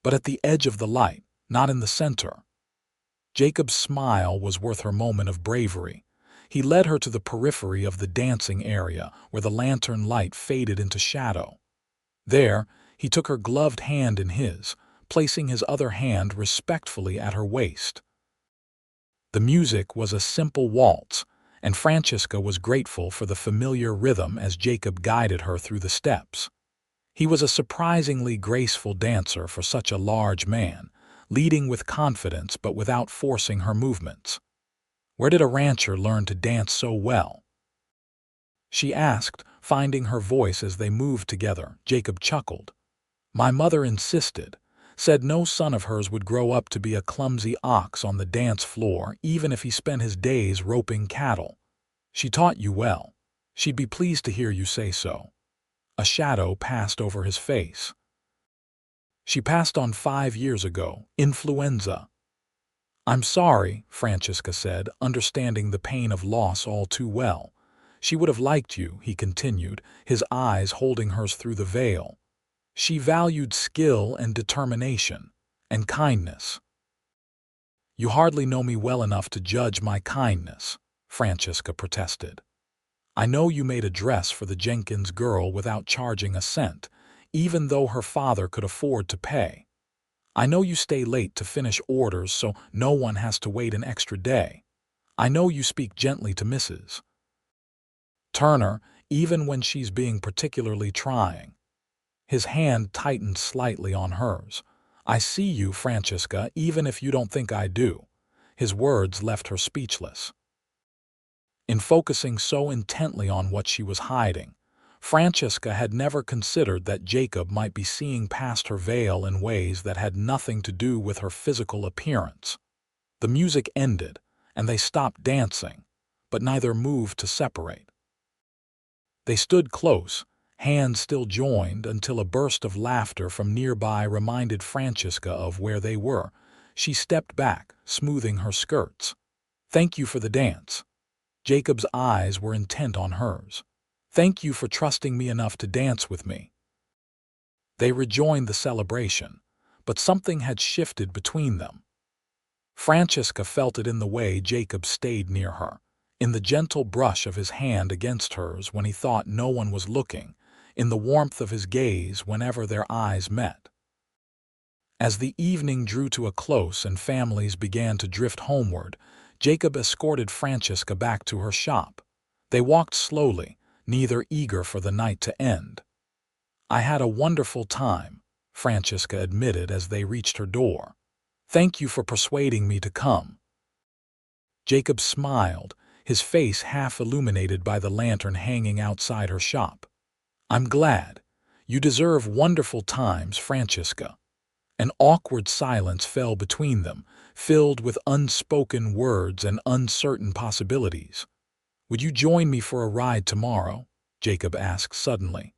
"But at the edge of the light, not in the center." Jacob's smile was worth her moment of bravery. He led her to the periphery of the dancing area, where the lantern light faded into shadow. There, he took her gloved hand in his, placing his other hand respectfully at her waist. The music was a simple waltz, and Francesca was grateful for the familiar rhythm as Jacob guided her through the steps. He was a surprisingly graceful dancer for such a large man, leading with confidence but without forcing her movements. "Where did a rancher learn to dance so well?" she asked, finding her voice as they moved together. Jacob chuckled. "My mother insisted, said no son of hers would grow up to be a clumsy ox on the dance floor even if he spent his days roping cattle. She taught you well. She'd be pleased to hear you say so." A shadow passed over his face. "She passed on 5 years ago, influenza." "I'm sorry," Francesca said, understanding the pain of loss all too well. "She would have liked you," he continued, his eyes holding hers through the veil. "She valued skill and determination, and kindness." "You hardly know me well enough to judge my kindness," Francesca protested. "I know you made a dress for the Jenkins girl without charging a cent, even though her father could afford to pay. I know you stay late to finish orders so no one has to wait an extra day. I know you speak gently to Mrs. Turner, even when she's being particularly trying." His hand tightened slightly on hers. "I see you, Francesca, even if you don't think I do." His words left her speechless. In focusing so intently on what she was hiding, Francesca had never considered that Jacob might be seeing past her veil in ways that had nothing to do with her physical appearance. The music ended, and they stopped dancing, but neither moved to separate. They stood close, hands still joined, until a burst of laughter from nearby reminded Francesca of where they were. She stepped back, smoothing her skirts. "Thank you for the dance." Jacob's eyes were intent on hers. "Thank you for trusting me enough to dance with me." They rejoined the celebration, but something had shifted between them. Francesca felt it in the way Jacob stayed near her, in the gentle brush of his hand against hers when he thought no one was looking, in the warmth of his gaze whenever their eyes met. As the evening drew to a close and families began to drift homeward, Jacob escorted Francesca back to her shop. They walked slowly, neither eager for the night to end. "I had a wonderful time," Francesca admitted as they reached her door. "Thank you for persuading me to come." Jacob smiled, his face half illuminated by the lantern hanging outside her shop. "I'm glad. You deserve wonderful times, Francesca." An awkward silence fell between them, filled with unspoken words and uncertain possibilities. "Would you join me for a ride tomorrow?" Jacob asked suddenly.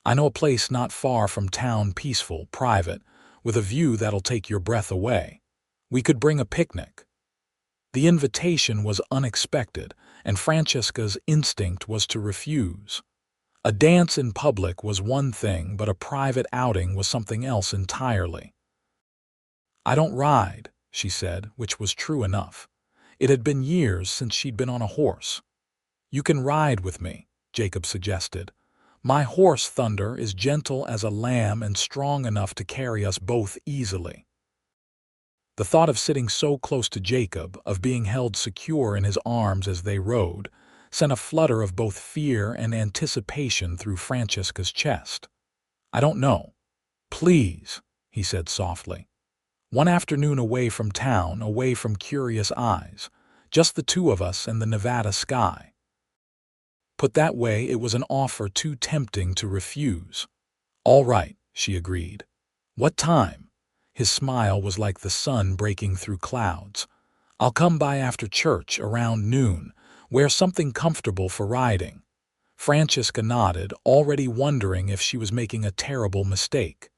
"I know a place not far from town, peaceful, private, with a view that'll take your breath away. We could bring a picnic." The invitation was unexpected, and Francesca's instinct was to refuse. A dance in public was one thing, but a private outing was something else entirely. "I don't ride," she said, which was true enough. It had been years since she'd been on a horse. "You can ride with me," Jacob suggested. "My horse, Thunder, is gentle as a lamb and strong enough to carry us both easily." The thought of sitting so close to Jacob, of being held secure in his arms as they rode, sent a flutter of both fear and anticipation through Francesca's chest. "I don't know. Please," he said softly. "One afternoon away from town, away from curious eyes, just the two of us and the Nevada sky." Put that way, it was an offer too tempting to refuse. "All right," she agreed. "What time?" His smile was like the sun breaking through clouds. "I'll come by after church, around noon. Wear something comfortable for riding." Francesca nodded, already wondering if she was making a terrible mistake.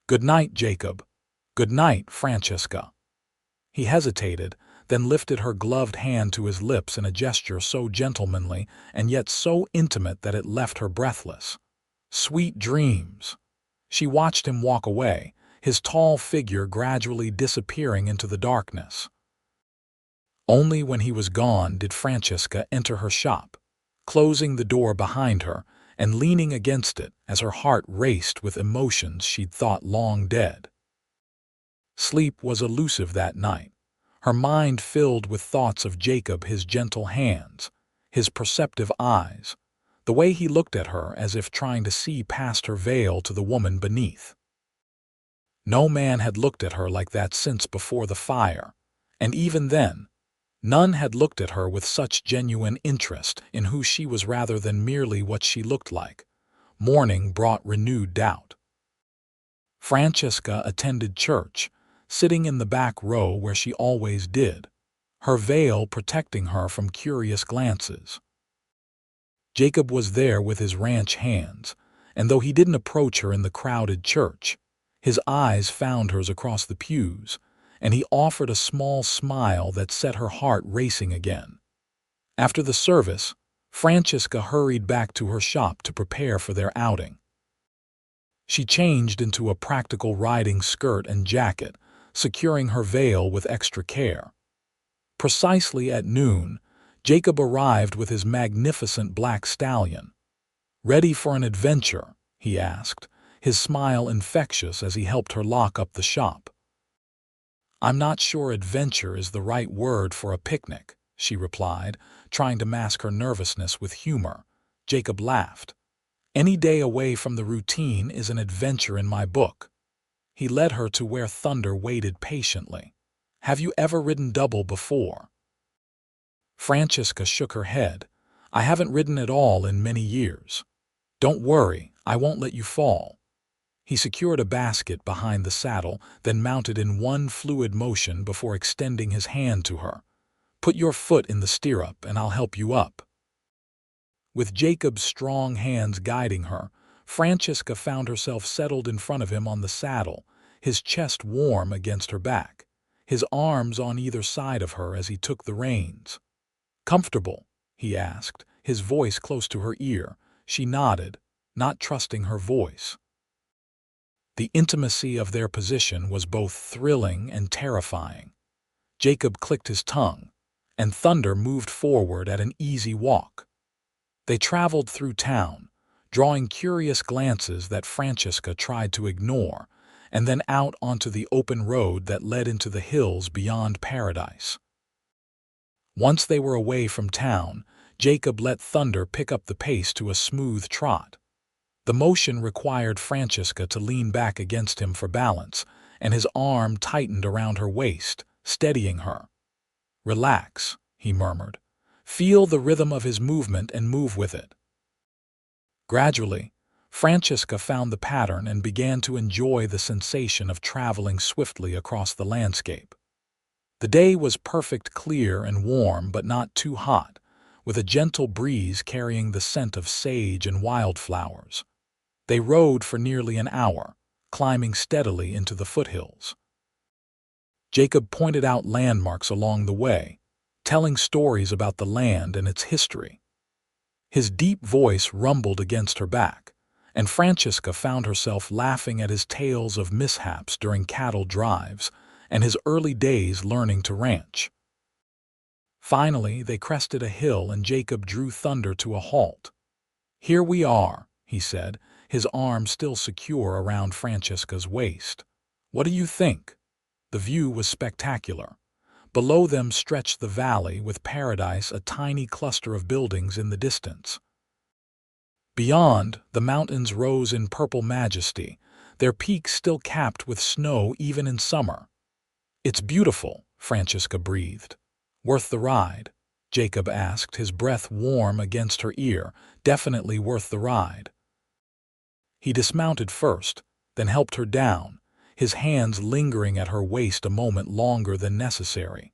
"Good night, Jacob." "Good night, Francesca." He hesitated, then lifted her gloved hand to his lips in a gesture so gentlemanly and yet so intimate that it left her breathless. "Sweet dreams." She watched him walk away, his tall figure gradually disappearing into the darkness. Only when he was gone did Francesca enter her shop, closing the door behind her and leaning against it as her heart raced with emotions she'd thought long dead. Sleep was elusive that night, her mind filled with thoughts of Jacob, his gentle hands, his perceptive eyes, the way he looked at her as if trying to see past her veil to the woman beneath. No man had looked at her like that since before the fire, and even then, none had looked at her with such genuine interest in who she was rather than merely what she looked like. Morning brought renewed doubt. Francesca attended church, sitting in the back row where she always did, her veil protecting her from curious glances. Jacob was there with his ranch hands, and though he didn't approach her in the crowded church, his eyes found hers across the pews, and he offered a small smile that set her heart racing again. After the service, Francesca hurried back to her shop to prepare for their outing. She changed into a practical riding skirt and jacket, securing her veil with extra care. Precisely at noon, Jacob arrived with his magnificent black stallion. "Ready for an adventure?" he asked, his smile infectious as he helped her lock up the shop. "I'm not sure adventure is the right word for a picnic," she replied, trying to mask her nervousness with humor. Jacob laughed. "Any day away from the routine is an adventure in my book." He led her to where Thunder waited patiently. "Have you ever ridden double before?" Francesca shook her head. "I haven't ridden at all in many years." "Don't worry, I won't let you fall." He secured a basket behind the saddle, then mounted in one fluid motion before extending his hand to her. "Put your foot in the stirrup and I'll help you up." With Jacob's strong hands guiding her, Francesca found herself settled in front of him on the saddle, his chest warm against her back, his arms on either side of her as he took the reins. "Comfortable?" he asked, his voice close to her ear. She nodded, not trusting her voice. The intimacy of their position was both thrilling and terrifying. Jacob clicked his tongue, and Thunder moved forward at an easy walk. They traveled through town, drawing curious glances that Francesca tried to ignore, and then out onto the open road that led into the hills beyond Paradise. Once they were away from town, Jacob let Thunder pick up the pace to a smooth trot. The motion required Francesca to lean back against him for balance, and his arm tightened around her waist, steadying her. Relax, he murmured. Feel the rhythm of his movement and move with it. Gradually, Francesca found the pattern and began to enjoy the sensation of traveling swiftly across the landscape. The day was perfect, clear and warm, but not too hot, with a gentle breeze carrying the scent of sage and wildflowers. They rode for nearly an hour, climbing steadily into the foothills. Jacob pointed out landmarks along the way, telling stories about the land and its history. His deep voice rumbled against her back, and Francesca found herself laughing at his tales of mishaps during cattle drives and his early days learning to ranch. Finally, they crested a hill and Jacob drew thunder to a halt. "Here we are," he said, his arm still secure around Francesca's waist. "What do you think?" The view was spectacular. Below them stretched the valley, with Paradise, a tiny cluster of buildings in the distance. Beyond, the mountains rose in purple majesty, their peaks still capped with snow even in summer. "It's beautiful," Francesca breathed. "Worth the ride?" Jacob asked, his breath warm against her ear. "Definitely worth the ride." He dismounted first, then helped her down, his hands lingering at her waist a moment longer than necessary.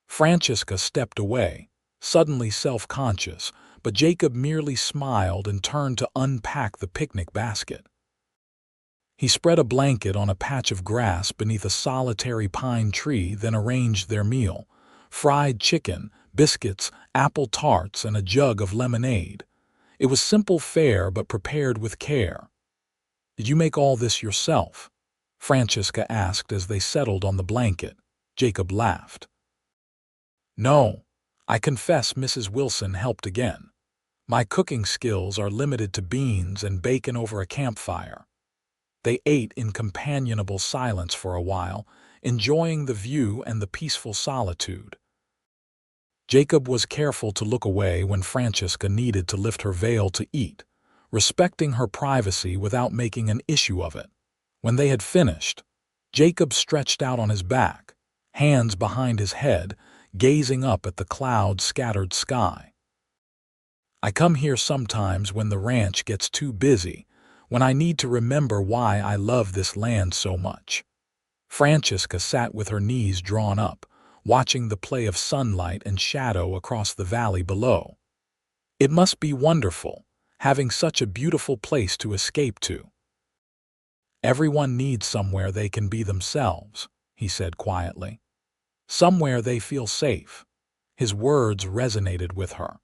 Francesca stepped away, suddenly self-conscious, but Jacob merely smiled and turned to unpack the picnic basket. He spread a blanket on a patch of grass beneath a solitary pine tree, then arranged their meal: fried chicken, biscuits, apple tarts, and a jug of lemonade. It was simple fare but prepared with care. "Did you make all this yourself?" Francesca asked as they settled on the blanket. Jacob laughed. "No, I confess Mrs. Wilson helped again. My cooking skills are limited to beans and bacon over a campfire." They ate in companionable silence for a while, enjoying the view and the peaceful solitude. Jacob was careful to look away when Francesca needed to lift her veil to eat, respecting her privacy without making an issue of it. When they had finished, Jacob stretched out on his back, hands behind his head, gazing up at the cloud-scattered sky. "I come here sometimes when the ranch gets too busy, when I need to remember why I love this land so much." Francesca sat with her knees drawn up, watching the play of sunlight and shadow across the valley below. "It must be wonderful, having such a beautiful place to escape to." "Everyone needs somewhere they can be themselves," he said quietly. "Somewhere they feel safe." His words resonated with her.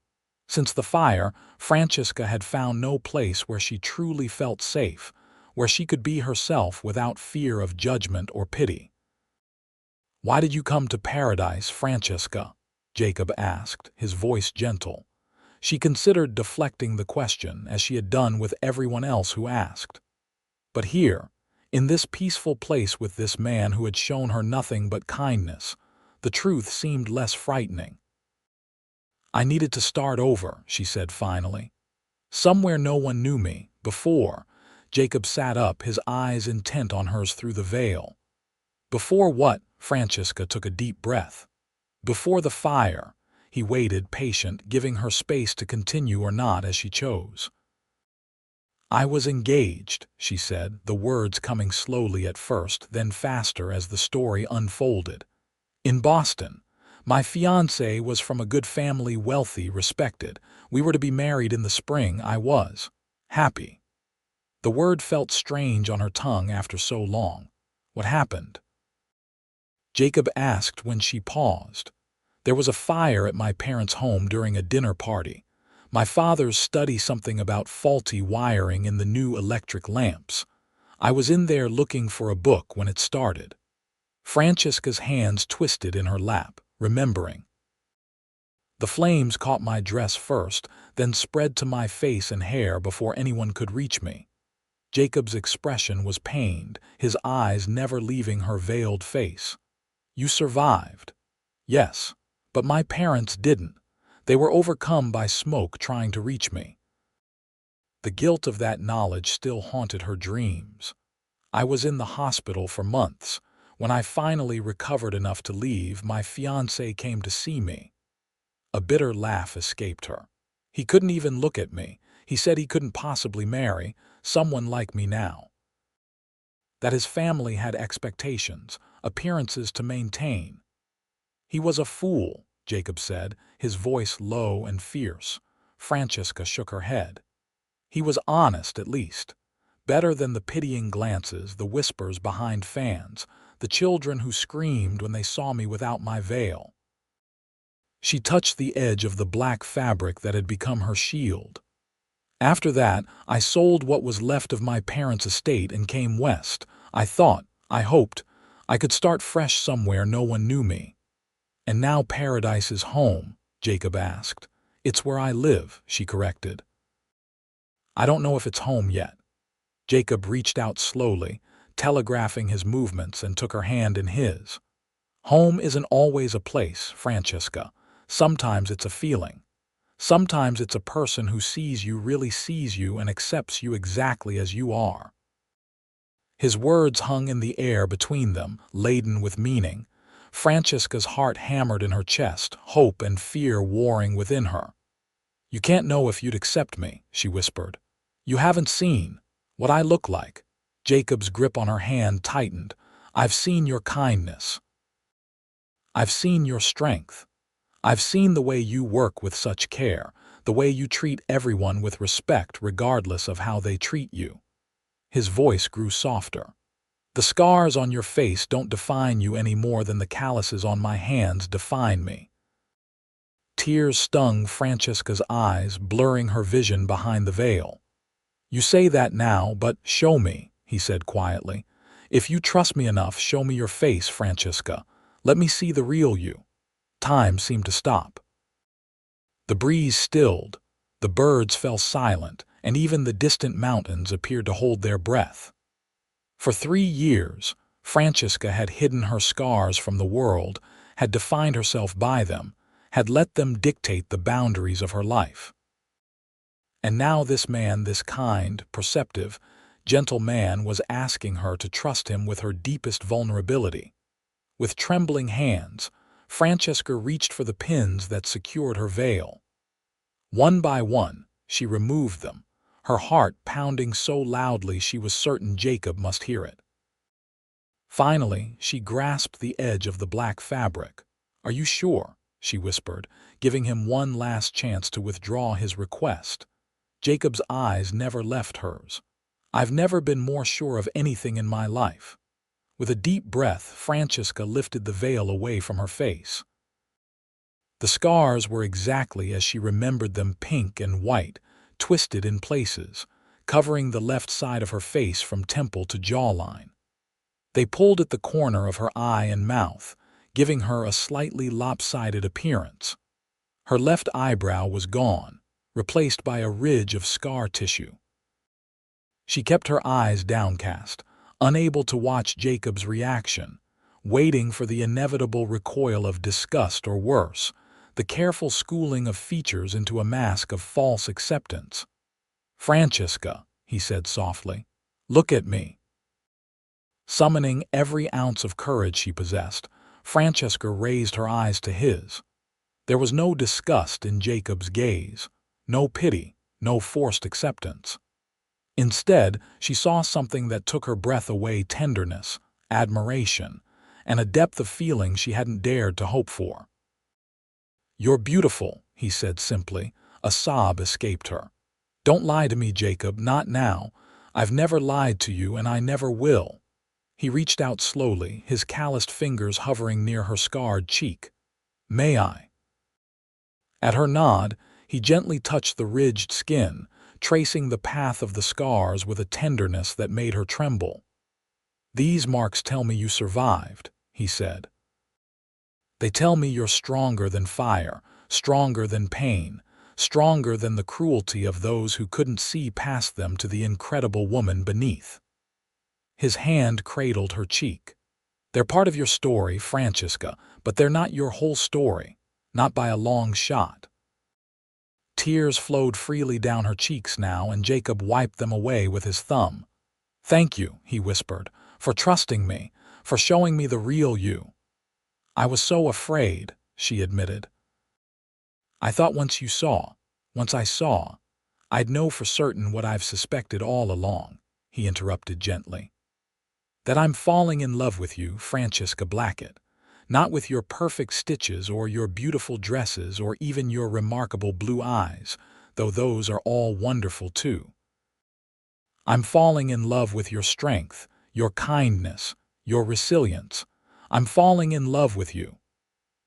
Since the fire, Francesca had found no place where she truly felt safe, where she could be herself without fear of judgment or pity. "Why did you come to Paradise, Francesca?" Jacob asked, his voice gentle. She considered deflecting the question, as she had done with everyone else who asked. But here, in this peaceful place with this man who had shown her nothing but kindness, the truth seemed less frightening. "I needed to start over," she said finally. "Somewhere no one knew me before." Jacob sat up, his eyes intent on hers through the veil. "Before what?" Francesca took a deep breath. "Before the fire." He waited, patient, giving her space to continue or not as she chose. "I was engaged," she said, the words coming slowly at first, then faster as the story unfolded. "In Boston. My fiancé was from a good family, wealthy, respected. We were to be married in the spring. I was happy." The word felt strange on her tongue after so long. "What happened?" Jacob asked when she paused. "There was a fire at my parents' home during a dinner party. My father's study something about faulty wiring in the new electric lamps. I was in there looking for a book when it started." Francesca's hands twisted in her lap, remembering. "The flames caught my dress first, then spread to my face and hair before anyone could reach me." Jacob's expression was pained, his eyes never leaving her veiled face. "You survived." "Yes, but my parents didn't. They were overcome by smoke trying to reach me." The guilt of that knowledge still haunted her dreams. "I was in the hospital for months. When I finally recovered enough to leave, my fiancé came to see me." A bitter laugh escaped her. "He couldn't even look at me. He said he couldn't possibly marry someone like me now. That his family had expectations, appearances to maintain." "He was a fool," Jacob said, his voice low and fierce. Francesca shook her head. "He was honest, at least. Better than the pitying glances, the whispers behind fans, the children who screamed when they saw me without my veil." She touched the edge of the black fabric that had become her shield. "After that, I sold what was left of my parents' estate and came west. I hoped, I could start fresh somewhere no one knew me." "And now paradise is home?" Jacob asked. "It's where I live," she corrected. "I don't know if it's home yet." Jacob reached out slowly, telegraphing his movements, and took her hand in his. "Home isn't always a place, Francesca. Sometimes it's a feeling. Sometimes it's a person who really sees you and accepts you exactly as you are." His words hung in the air between them, laden with meaning. Francesca's heart hammered in her chest, hope and fear warring within her. "You can't know if you'd accept me," she whispered. "You haven't seen what I look like." Jacob's grip on her hand tightened. "I've seen your kindness. I've seen your strength. I've seen the way you work with such care, the way you treat everyone with respect regardless of how they treat you." His voice grew softer. "The scars on your face don't define you any more than the calluses on my hands define me." Tears stung Francesca's eyes, blurring her vision behind the veil. "You say that now, but show me," he said quietly. "If you trust me enough, show me your face, Francesca. Let me see the real you." Time seemed to stop. The breeze stilled, the birds fell silent, and even the distant mountains appeared to hold their breath. For 3 years, Francesca had hidden her scars from the world, had defined herself by them, had let them dictate the boundaries of her life. And now this man, this kind, perceptive, gentle man, was asking her to trust him with her deepest vulnerability. With trembling hands, Francesca reached for the pins that secured her veil. One by one, she removed them, her heart pounding so loudly she was certain Jacob must hear it. Finally, she grasped the edge of the black fabric. "Are you sure?" she whispered, giving him one last chance to withdraw his request. Jacob's eyes never left hers. "I've never been more sure of anything in my life." With a deep breath, Francesca lifted the veil away from her face. The scars were exactly as she remembered them, pink and white, twisted in places, covering the left side of her face from temple to jawline. They pulled at the corner of her eye and mouth, giving her a slightly lopsided appearance. Her left eyebrow was gone, replaced by a ridge of scar tissue. She kept her eyes downcast, unable to watch Jacob's reaction, waiting for the inevitable recoil of disgust or worse, the careful schooling of features into a mask of false acceptance. "Francesca," he said softly, "look at me." Summoning every ounce of courage she possessed, Francesca raised her eyes to his. There was no disgust in Jacob's gaze, no pity, no forced acceptance. Instead, she saw something that took her breath away: tenderness, admiration, and a depth of feeling she hadn't dared to hope for. "You're beautiful," he said simply. A sob escaped her. "Don't lie to me, Jacob, not now. I've never lied to you, and I never will." He reached out slowly, his calloused fingers hovering near her scarred cheek. "May I?" At her nod, he gently touched the ridged skin, tracing the path of the scars with a tenderness that made her tremble. "These marks tell me you survived," he said. "They tell me you're stronger than fire, stronger than pain, stronger than the cruelty of those who couldn't see past them to the incredible woman beneath." His hand cradled her cheek. "They're part of your story, Francesca, but they're not your whole story, not by a long shot." Tears flowed freely down her cheeks now, and Jacob wiped them away with his thumb. "Thank you," he whispered, "for trusting me, for showing me the real you. I was so afraid, she admitted. I thought once I saw, I'd know for certain what I've suspected all along, he interrupted gently. That I'm falling in love with you, Francesca Blackett, not with your perfect stitches or your beautiful dresses or even your remarkable blue eyes, though those are all wonderful too. I'm falling in love with your strength, your kindness, your resilience. I'm falling in love with you.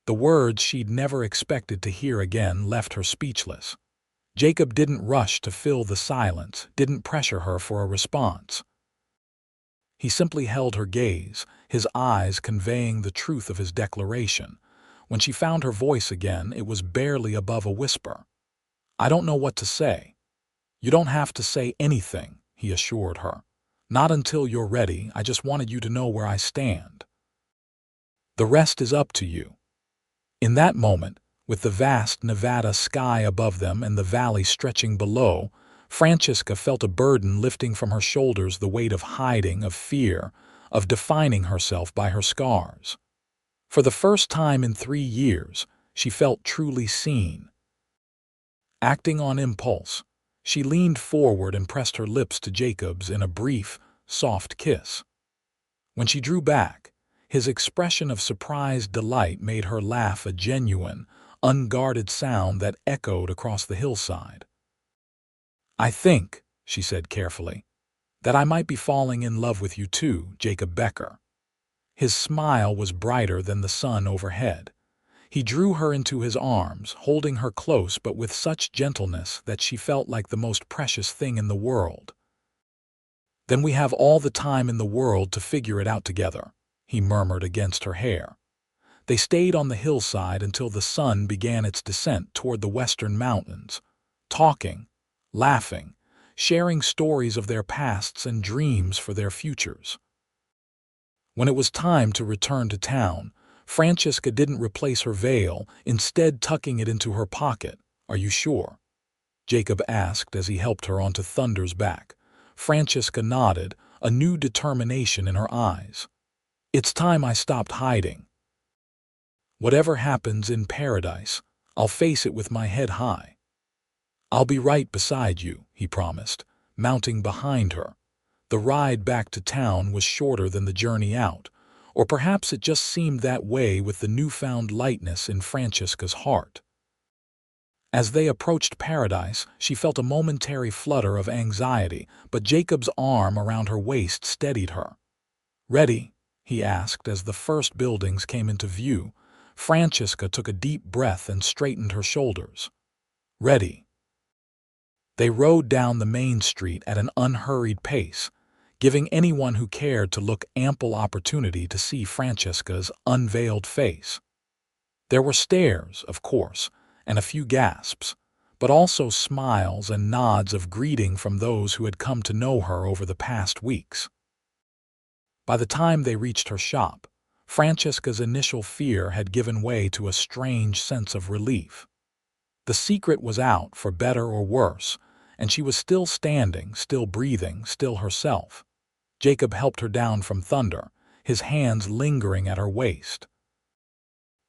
The words she'd never expected to hear again left her speechless. Jacob didn't rush to fill the silence, didn't pressure her for a response. He simply held her gaze, his eyes conveying the truth of his declaration. When she found her voice again, it was barely above a whisper. I don't know what to say. You don't have to say anything, he assured her. Not until you're ready. I just wanted you to know where I stand. The rest is up to you. In that moment, with the vast Nevada sky above them and the valley stretching below, Francesca felt a burden lifting from her shoulders, the weight of hiding, of fear, of defining herself by her scars. For the first time in 3 years, she felt truly seen. Acting on impulse, she leaned forward and pressed her lips to Jacob's in a brief, soft kiss. When she drew back, his expression of surprised delight made her laugh, a genuine, unguarded sound that echoed across the hillside. I think, she said carefully, that I might be falling in love with you too, Jacob Becker. His smile was brighter than the sun overhead. He drew her into his arms, holding her close but with such gentleness that she felt like the most precious thing in the world. Then we have all the time in the world to figure it out together, he murmured against her hair. They stayed on the hillside until the sun began its descent toward the western mountains, talking, laughing, sharing stories of their pasts and dreams for their futures. When it was time to return to town, Francesca didn't replace her veil, instead tucking it into her pocket. Are you sure? Jacob asked as he helped her onto Thunder's back. Francesca nodded, a new determination in her eyes. It's time I stopped hiding. Whatever happens in paradise, I'll face it with my head high. I'll be right beside you, he promised, mounting behind her. The ride back to town was shorter than the journey out, or perhaps it just seemed that way with the newfound lightness in Francesca's heart. As they approached paradise, she felt a momentary flutter of anxiety, but Jacob's arm around her waist steadied her. Ready? He asked as the first buildings came into view. Francesca took a deep breath and straightened her shoulders. Ready. They rode down the main street at an unhurried pace, giving anyone who cared to look ample opportunity to see Francesca's unveiled face. There were stares, of course, and a few gasps, but also smiles and nods of greeting from those who had come to know her over the past weeks. By the time they reached her shop, Francesca's initial fear had given way to a strange sense of relief. The secret was out, for better or worse, and she was still standing, still breathing, still herself. Jacob helped her down from Thunder, his hands lingering at her waist.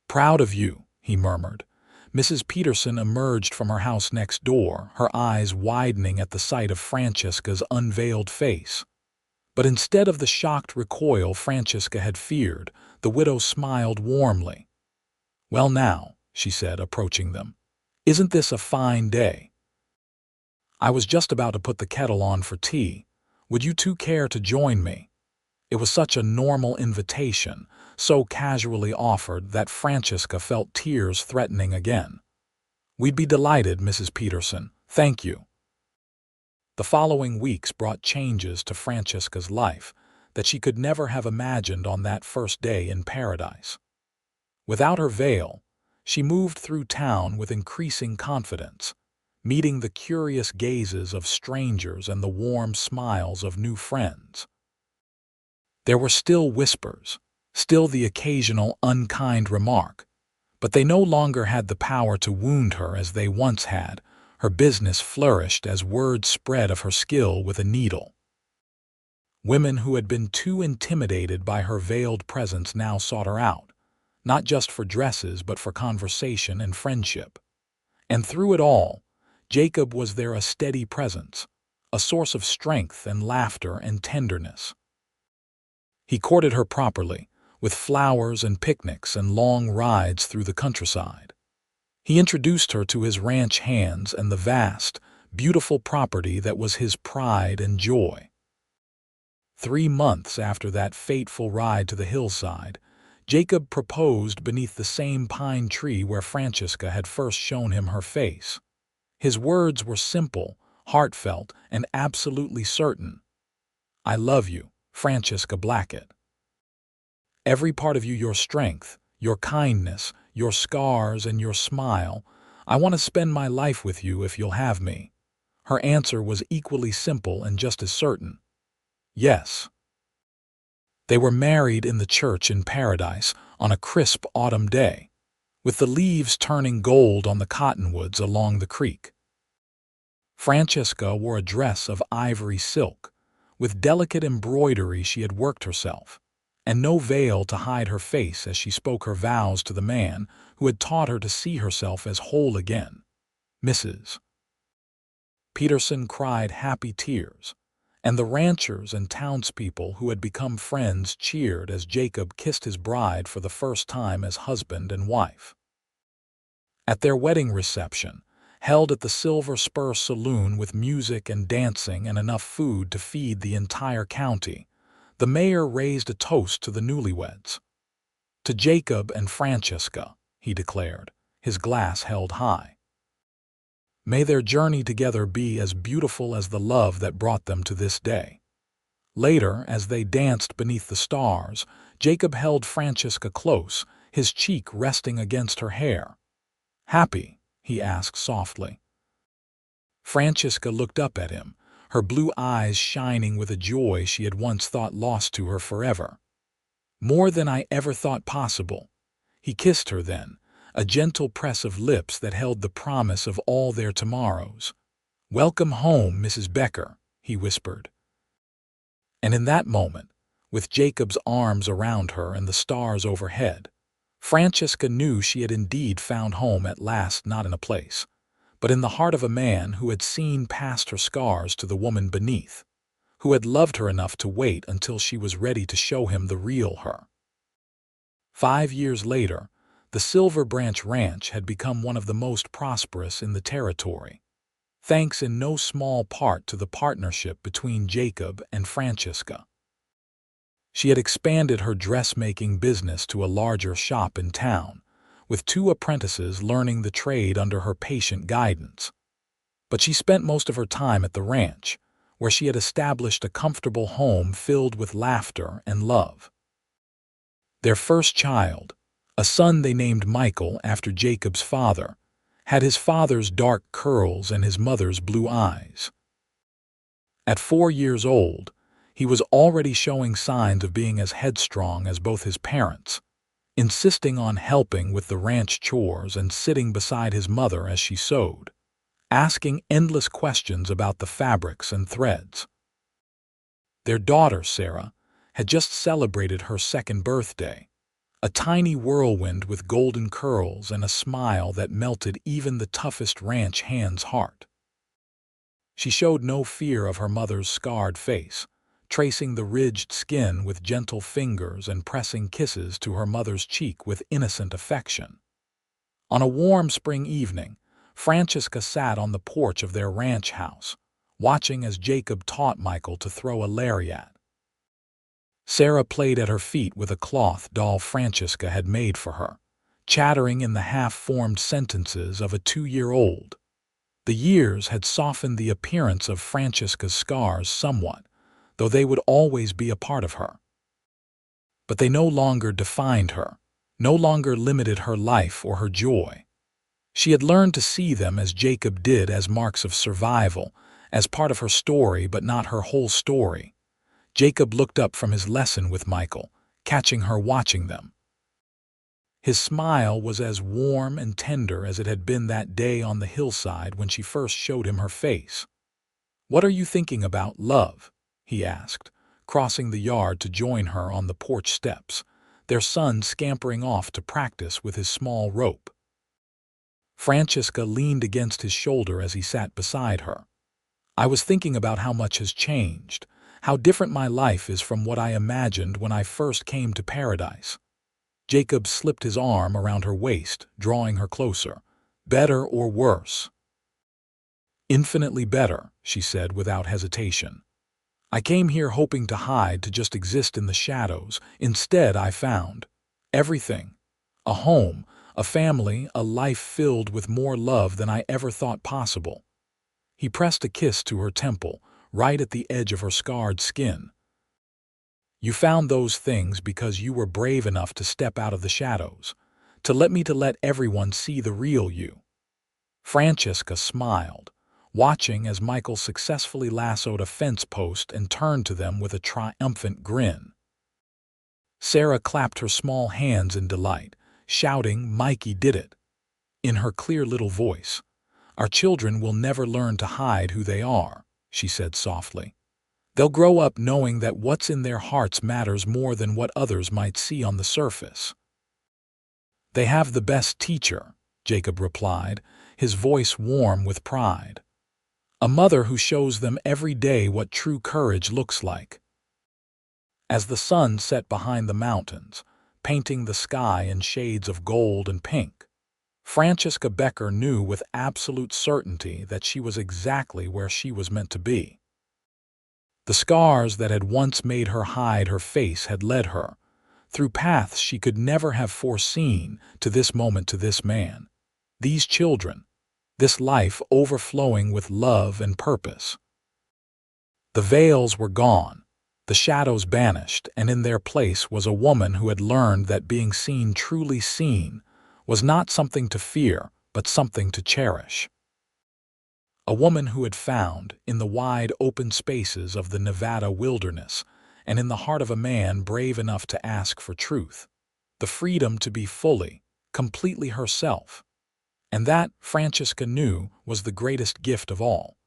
Proud of you, he murmured. Mrs. Peterson emerged from her house next door, her eyes widening at the sight of Francesca's unveiled face. But instead of the shocked recoil Francesca had feared, the widow smiled warmly. Well now, she said, approaching them, isn't this a fine day? I was just about to put the kettle on for tea. Would you two care to join me? It was such a normal invitation, so casually offered that Francesca felt tears threatening again. We'd be delighted, Mrs. Peterson. Thank you. The following weeks brought changes to Francesca's life that she could never have imagined on that first day in paradise. Without her veil, she moved through town with increasing confidence, meeting the curious gazes of strangers and the warm smiles of new friends. There were still whispers, still the occasional unkind remark, but they no longer had the power to wound her as they once had. Her business flourished as word spread of her skill with a needle. Women who had been too intimidated by her veiled presence now sought her out, not just for dresses but for conversation and friendship. And through it all, Jacob was there, a steady presence, a source of strength and laughter and tenderness. He courted her properly, with flowers and picnics and long rides through the countryside. He introduced her to his ranch hands and the vast, beautiful property that was his pride and joy. 3 months after that fateful ride to the hillside, Jacob proposed beneath the same pine tree where Francesca had first shown him her face. His words were simple, heartfelt, and absolutely certain. "I love you, Francesca Blackett. Every part of you, your strength, your kindness, your scars, and your smile. I want to spend my life with you if you'll have me." Her answer was equally simple and just as certain. Yes. They were married in the church in Paradise on a crisp autumn day, with the leaves turning gold on the cottonwoods along the creek. Francesca wore a dress of ivory silk, with delicate embroidery she had worked herself, and no veil to hide her face as she spoke her vows to the man who had taught her to see herself as whole again. Mrs. Peterson cried happy tears, and the ranchers and townspeople who had become friends cheered as Jacob kissed his bride for the first time as husband and wife. At their wedding reception, held at the Silver Spur Saloon with music and dancing and enough food to feed the entire county, the mayor raised a toast to the newlyweds. "To Jacob and Francesca," he declared, his glass held high. "May their journey together be as beautiful as the love that brought them to this day." Later, as they danced beneath the stars, Jacob held Francesca close, his cheek resting against her hair. "Happy?" he asked softly. Francesca looked up at him, her blue eyes shining with a joy she had once thought lost to her forever. "More than I ever thought possible." He kissed her then, a gentle press of lips that held the promise of all their tomorrows. "Welcome home, Mrs. Becker," he whispered. And in that moment, with Jacob's arms around her and the stars overhead, Francesca knew she had indeed found home at last, not in a place, but in the heart of a man who had seen past her scars to the woman beneath, who had loved her enough to wait until she was ready to show him the real her. 5 years later, the Silver Branch Ranch had become one of the most prosperous in the territory, thanks in no small part to the partnership between Jacob and Francesca. She had expanded her dressmaking business to a larger shop in town, with 2 apprentices learning the trade under her patient guidance. But she spent most of her time at the ranch, where she had established a comfortable home filled with laughter and love. Their first child, a son they named Michael after Jacob's father, had his father's dark curls and his mother's blue eyes. At 4 years old, he was already showing signs of being as headstrong as both his parents, insisting on helping with the ranch chores and sitting beside his mother as she sewed, asking endless questions about the fabrics and threads. Their daughter, Sarah, had just celebrated her 2nd birthday, a tiny whirlwind with golden curls and a smile that melted even the toughest ranch hand's heart. She showed no fear of her mother's scarred face, tracing the ridged skin with gentle fingers and pressing kisses to her mother's cheek with innocent affection. On a warm spring evening, Francesca sat on the porch of their ranch house, watching as Jacob taught Michael to throw a lariat. Sarah played at her feet with a cloth doll Francesca had made for her, chattering in the half-formed sentences of a 2-year-old. The years had softened the appearance of Francesca's scars somewhat, though they would always be a part of her. But they no longer defined her, no longer limited her life or her joy. She had learned to see them as Jacob did, as marks of survival, as part of her story but not her whole story. Jacob looked up from his lesson with Michael, catching her watching them. His smile was as warm and tender as it had been that day on the hillside when she first showed him her face. "What are you thinking about, love?" he asked, crossing the yard to join her on the porch steps, their son scampering off to practice with his small rope. Francesca leaned against his shoulder as he sat beside her. I was thinking about how much has changed, how different my life is from what I imagined when I first came to paradise. Jacob slipped his arm around her waist, drawing her closer. Better or worse? Infinitely better, she said without hesitation. I came here hoping to hide, to just exist in the shadows. Instead, I found everything. A home, a family, a life filled with more love than I ever thought possible. He pressed a kiss to her temple, right at the edge of her scarred skin. You found those things because you were brave enough to step out of the shadows, to let everyone see the real you. Francesca smiled, watching as Michael successfully lassoed a fence post and turned to them with a triumphant grin. Sarah clapped her small hands in delight, shouting, "Mikey did it!" In her clear little voice. "Our children will never learn to hide who they are," she said softly. "They'll grow up knowing that what's in their hearts matters more than what others might see on the surface." "They have the best teacher," Jacob replied, his voice warm with pride. "A mother who shows them every day what true courage looks like." As the sun set behind the mountains, painting the sky in shades of gold and pink, Francesca Becker knew with absolute certainty that she was exactly where she was meant to be. The scars that had once made her hide her face had led her, through paths she could never have foreseen, to this moment, to this man, these children, this life overflowing with love and purpose. The veils were gone, the shadows banished, and in their place was a woman who had learned that being seen, truly seen, was not something to fear, but something to cherish. A woman who had found, in the wide open spaces of the Nevada wilderness, and in the heart of a man brave enough to ask for truth, the freedom to be fully, completely herself. And that, Francesca knew, was the greatest gift of all.